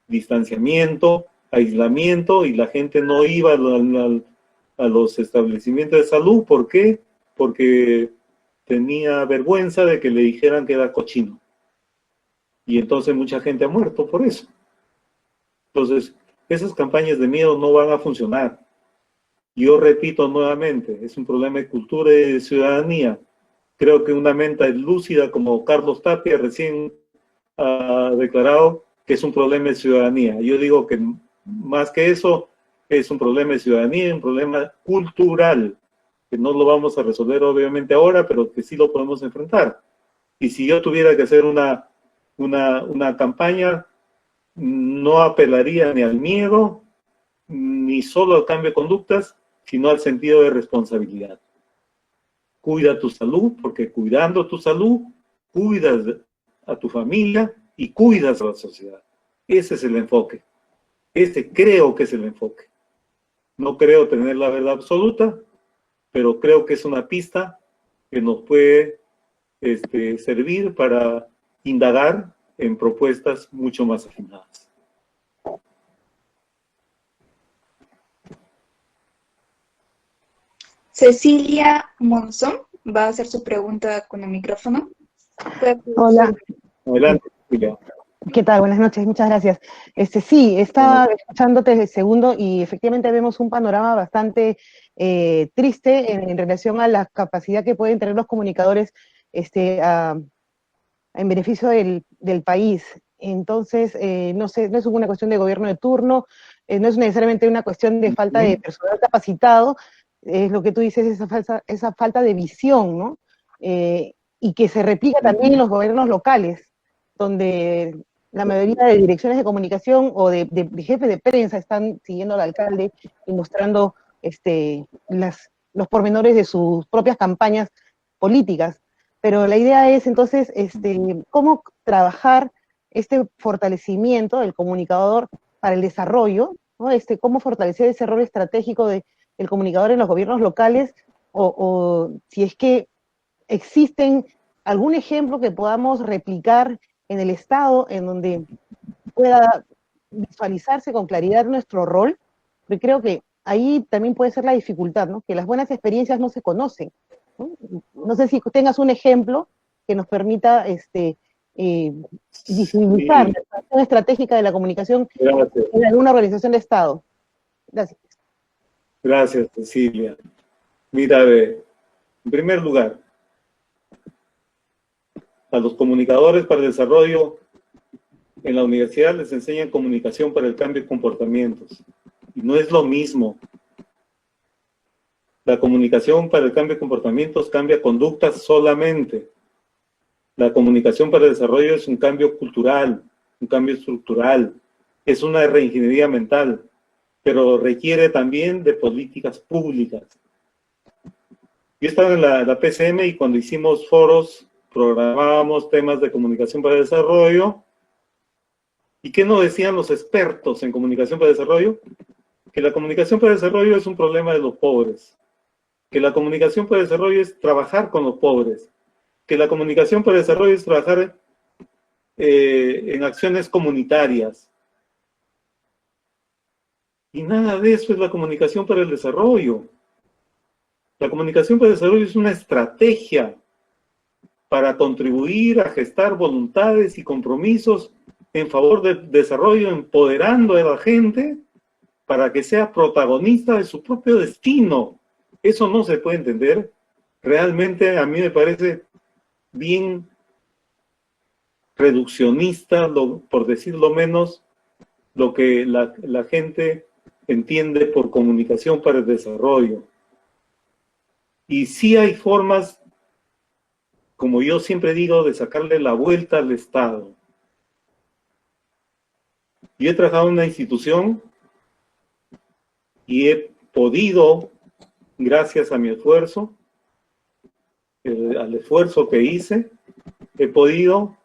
distanciamiento, aislamiento, y la gente no iba a los establecimientos de salud. ¿Por qué? Porque tenía vergüenza de que le dijeran que era cochino. Y entonces mucha gente ha muerto por eso. Entonces, esas campañas de miedo no van a funcionar. Yo repito nuevamente, es un problema de cultura y de ciudadanía. Creo que una mente lúcida como Carlos Tapia recién ha declarado que es un problema de ciudadanía. Yo digo que más que eso, es un problema de ciudadanía, un problema cultural, que no lo vamos a resolver obviamente ahora, pero que sí lo podemos enfrentar. Y si yo tuviera que hacer una campaña, no apelaría ni al miedo, ni solo al cambio de conductas, sino al sentido de responsabilidad. Cuida tu salud, porque cuidando tu salud, cuidas a tu familia y cuidas a la sociedad. Ese es el enfoque. Ese creo que es el enfoque. No creo tener la verdad absoluta, pero creo que es una pista que nos puede servir para indagar en propuestas mucho más afinadas. Cecilia Monzón va a hacer su pregunta con el micrófono. Hola. Adelante, Cecilia. ¿Qué tal? Buenas noches, muchas gracias. Sí, estaba escuchándote de segundo y efectivamente vemos un panorama bastante triste en relación a la capacidad que pueden tener los comunicadores en beneficio del país. Entonces, no sé, no es una cuestión de gobierno de turno, no es necesariamente una cuestión de falta de personal capacitado, es lo que tú dices, esa falta de visión, ¿no? Y que se replica también en los gobiernos locales, donde la mayoría de direcciones de comunicación o de jefes de prensa están siguiendo al alcalde y mostrando los pormenores de sus propias campañas políticas. Pero la idea es entonces cómo trabajar este fortalecimiento del comunicador para el desarrollo, ¿no? Cómo fortalecer ese rol estratégico del comunicador en los gobiernos locales, o si es que existen algún ejemplo que podamos replicar en el Estado, en donde pueda visualizarse con claridad nuestro rol, porque creo que ahí también puede ser la dificultad, ¿no? Que las buenas experiencias no se conocen, ¿no? No sé si tengas un ejemplo que nos permita visibilizar la acción estratégica de la comunicación en alguna organización de Estado. Gracias. Gracias, Cecilia. Mira, en primer lugar, a los comunicadores para el desarrollo en la universidad les enseñan comunicación para el cambio de comportamientos. Y no es lo mismo. La comunicación para el cambio de comportamientos cambia conductas solamente. La comunicación para el desarrollo es un cambio cultural, un cambio estructural, es una reingeniería mental, pero requiere también de políticas públicas. Yo estaba en la PCM y cuando hicimos foros, programábamos temas de comunicación para el desarrollo. ¿Y qué nos decían los expertos en comunicación para el desarrollo? Que la comunicación para el desarrollo es un problema de los pobres, que la comunicación para el desarrollo es trabajar con los pobres, que la comunicación para el desarrollo es trabajar en acciones comunitarias. Y nada de eso es la comunicación para el desarrollo. La comunicación para el desarrollo es una estrategia para contribuir a gestar voluntades y compromisos en favor del desarrollo, empoderando a la gente para que sea protagonista de su propio destino. Eso no se puede entender. Realmente a mí me parece bien reduccionista, por decirlo menos, lo que la gente entiende por comunicación para el desarrollo. Y sí hay formas como yo siempre digo, de sacarle la vuelta al Estado. Yo he trabajado en una institución y he podido, gracias a mi esfuerzo, al esfuerzo que hice, he podido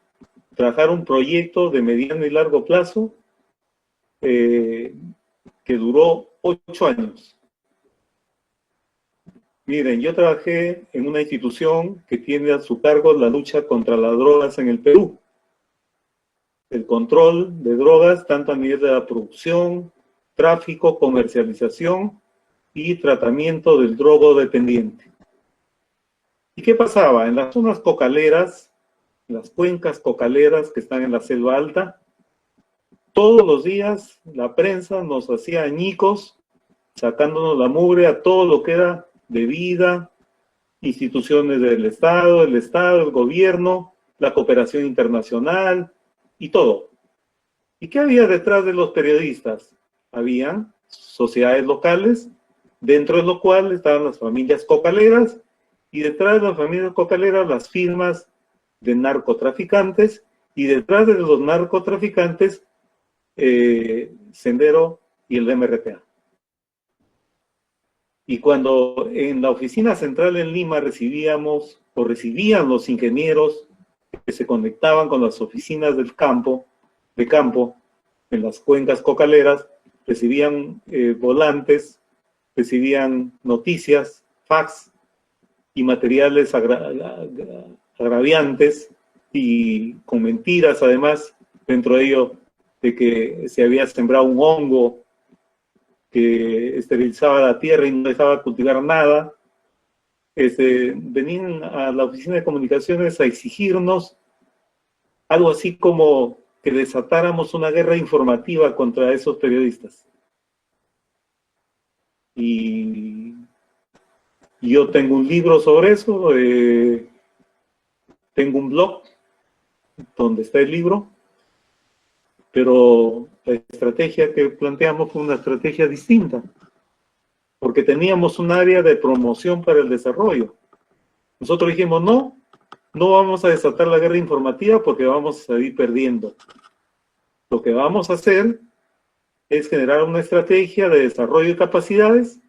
trabajar un proyecto de mediano y largo plazo que duró 8 años. Miren, yo trabajé en una institución que tiene a su cargo la lucha contra las drogas en el Perú. El control de drogas, tanto a nivel de la producción, tráfico, comercialización y tratamiento del drogodependiente. ¿Y qué pasaba? En las zonas cocaleras, las cuencas cocaleras que están en la selva alta, todos los días la prensa nos hacía añicos, sacándonos la mugre a todo lo que era de vida, instituciones del Estado, el gobierno, la cooperación internacional y todo. ¿Y qué había detrás de los periodistas? Habían sociedades locales, dentro de lo cual estaban las familias cocaleras, y detrás de las familias cocaleras las firmas de narcotraficantes, y detrás de los narcotraficantes Sendero y el MRTA. Y cuando en la oficina central en Lima recibían los ingenieros que se conectaban con las oficinas de campo, en las cuencas cocaleras, recibían volantes, recibían noticias, fax y materiales agraviantes y con mentiras además, dentro de ello de que se había sembrado un hongo que esterilizaba la tierra y no dejaba cultivar nada. Venían a la oficina de comunicaciones a exigirnos algo así como que desatáramos una guerra informativa contra esos periodistas. Y yo tengo un libro sobre eso, tengo un blog donde está el libro, pero la estrategia que planteamos fue una estrategia distinta, porque teníamos un área de promoción para el desarrollo. Nosotros dijimos, no vamos a desatar la guerra informativa porque vamos a salir perdiendo. Lo que vamos a hacer es generar una estrategia de desarrollo de capacidades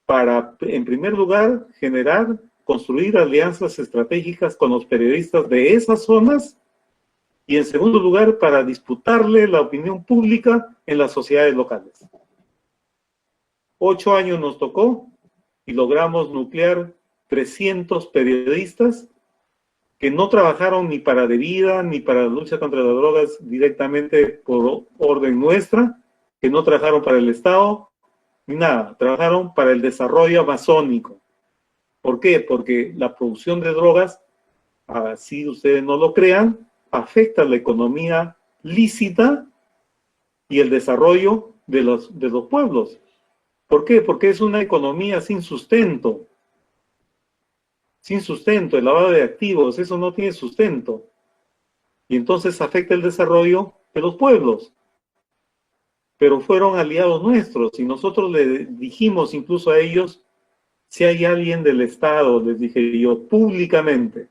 para, en primer lugar, construir alianzas estratégicas con los periodistas de esas zonas, y en segundo lugar, para disputarle la opinión pública en las sociedades locales. 8 años nos tocó y logramos nuclear 300 periodistas que no trabajaron ni para De Vida, ni para la lucha contra las drogas directamente por orden nuestra, que no trabajaron para el Estado, ni nada, trabajaron para el desarrollo amazónico. ¿Por qué? Porque la producción de drogas, así ustedes no lo crean, afecta la economía lícita y el desarrollo de los pueblos. ¿Por qué? Porque es una economía sin sustento. Sin sustento, el lavado de activos, eso no tiene sustento. Y entonces afecta el desarrollo de los pueblos. Pero fueron aliados nuestros y nosotros le dijimos incluso a ellos, si hay alguien del Estado, les dije yo públicamente,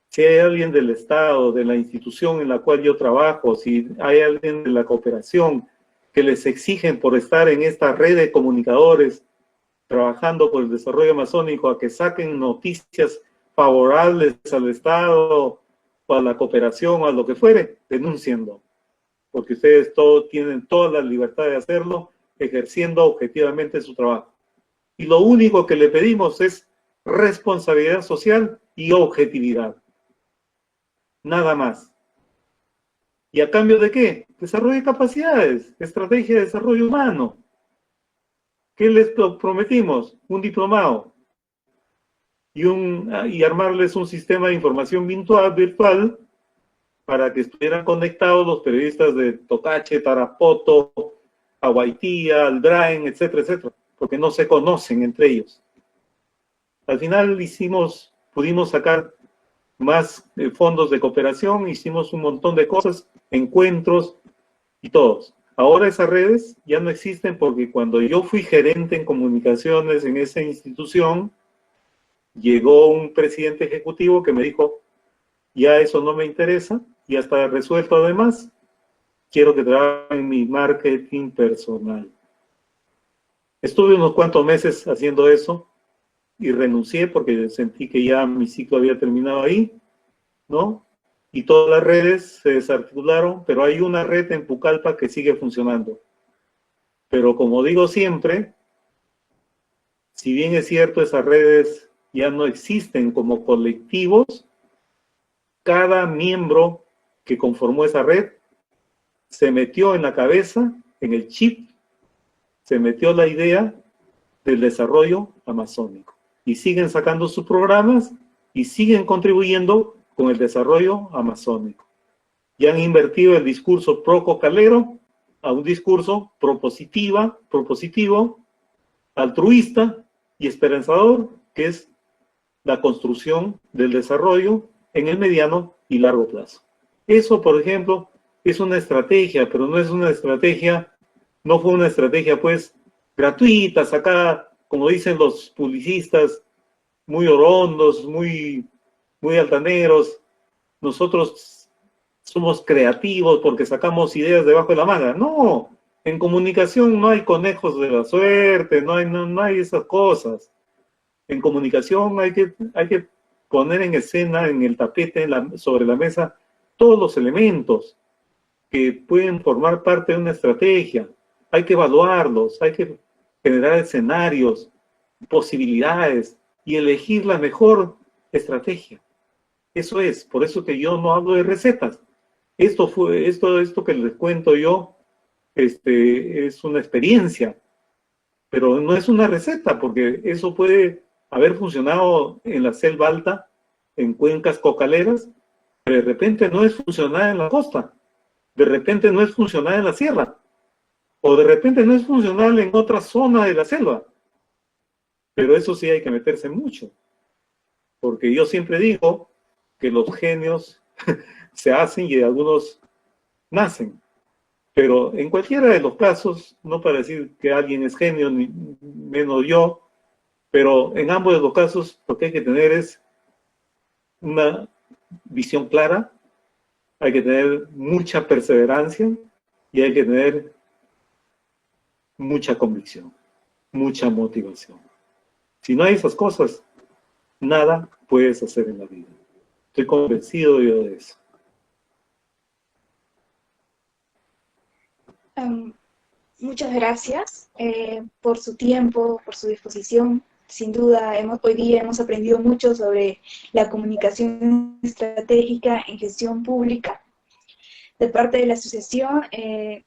si hay alguien del Estado, de la institución en la cual yo trabajo, si hay alguien de la cooperación que les exigen por estar en esta red de comunicadores trabajando por el desarrollo amazónico a que saquen noticias favorables al Estado o a la cooperación o a lo que fuere, denúncienlo. Porque ustedes tienen toda la libertad de hacerlo, ejerciendo objetivamente su trabajo. Y lo único que le pedimos es responsabilidad social y objetividad. Nada más. ¿Y a cambio de qué? Desarrollo de capacidades, estrategia de desarrollo humano. ¿Qué les prometimos? Un diplomado. Y armarles un sistema de información virtual para que estuvieran conectados los periodistas de Tocache, Tarapoto, Aguaitía, Aldraen, etcétera, etcétera, porque no se conocen entre ellos. Al final pudimos sacar más fondos de cooperación, hicimos un montón de cosas, encuentros y todos. Ahora esas redes ya no existen porque cuando yo fui gerente en comunicaciones en esa institución, llegó un presidente ejecutivo que me dijo, ya eso no me interesa, ya está resuelto además, quiero que trabajen en mi marketing personal. Estuve unos cuantos meses haciendo eso y renuncié porque sentí que ya mi ciclo había terminado ahí, ¿no? Y todas las redes se desarticularon, pero hay una red en Pucallpa que sigue funcionando. Pero como digo siempre, si bien es cierto, esas redes ya no existen como colectivos, cada miembro que conformó esa red se metió en la cabeza, en el chip, se metió la idea del desarrollo amazónico. Y siguen sacando sus programas y siguen contribuyendo con el desarrollo amazónico. Y han invertido el discurso pro-cocalero a un discurso propositivo, altruista y esperanzador, que es la construcción del desarrollo en el mediano y largo plazo. Eso, por ejemplo, es una estrategia, pero no es una estrategia, no fue una estrategia, pues, gratuita, sacada, como dicen los publicistas, muy orondos, muy altaneros. Nosotros somos creativos porque sacamos ideas debajo de la manga. No, en comunicación no hay conejos de la suerte, no hay esas cosas. En comunicación hay que poner en escena, en el tapete, sobre la mesa, todos los elementos que pueden formar parte de una estrategia. Hay que evaluarlos, hay que generar escenarios, posibilidades y elegir la mejor estrategia. Eso es, por eso que yo no hablo de recetas. Esto que les cuento yo, es una experiencia, pero no es una receta, porque eso puede haber funcionado en la selva alta, en cuencas cocaleras, pero de repente no es funcional en la costa, de repente no es funcional en la sierra, o de repente no es funcional en otra zona de la selva. Pero eso sí hay que meterse mucho, porque yo siempre digo que los genios se hacen y algunos nacen. Pero en cualquiera de los casos, no para decir que alguien es genio, ni menos yo, pero en ambos de los casos lo que hay que tener es una visión clara, hay que tener mucha perseverancia y hay que tener mucha convicción, mucha motivación. Si no hay esas cosas, nada puedes hacer en la vida. Estoy convencido yo de eso. Muchas gracias por su tiempo, por su disposición. Sin duda, hoy día hemos aprendido mucho sobre la comunicación estratégica en gestión pública. De parte de la asociación, el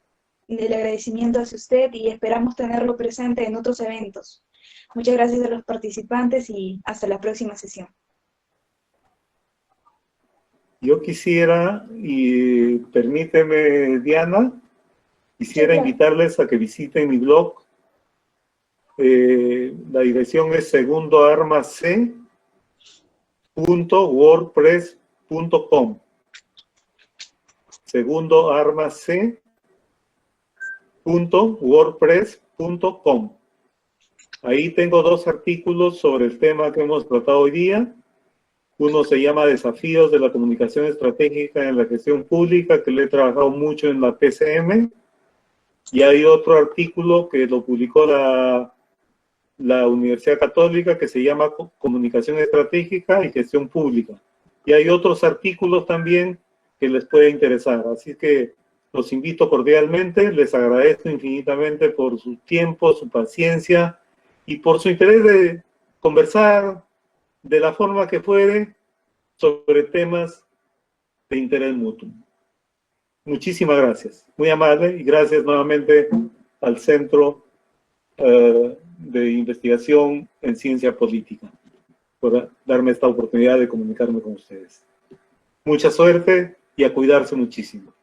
agradecimiento hacia usted y esperamos tenerlo presente en otros eventos. Muchas gracias a los participantes y hasta la próxima sesión. Yo quisiera, y permíteme, Diana, quisiera invitarles a que visiten mi blog. La dirección es segundoarmac.wordpress.com. segundoarmac.wordpress.com. Ahí tengo 2 artículos sobre el tema que hemos tratado hoy día. Uno se llama Desafíos de la comunicación estratégica en la gestión pública, que lo he trabajado mucho en la PCM. Y hay otro artículo que lo publicó la Universidad Católica, que se llama Comunicación estratégica y gestión pública. Y hay otros artículos también que les puede interesar. Así que los invito cordialmente, les agradezco infinitamente por su tiempo, su paciencia y por su interés de conversar de la forma que puede sobre temas de interés mutuo. Muchísimas gracias, muy amable, y gracias nuevamente al Centro de Investigación en Ciencia Política por darme esta oportunidad de comunicarme con ustedes. Mucha suerte y a cuidarse muchísimo.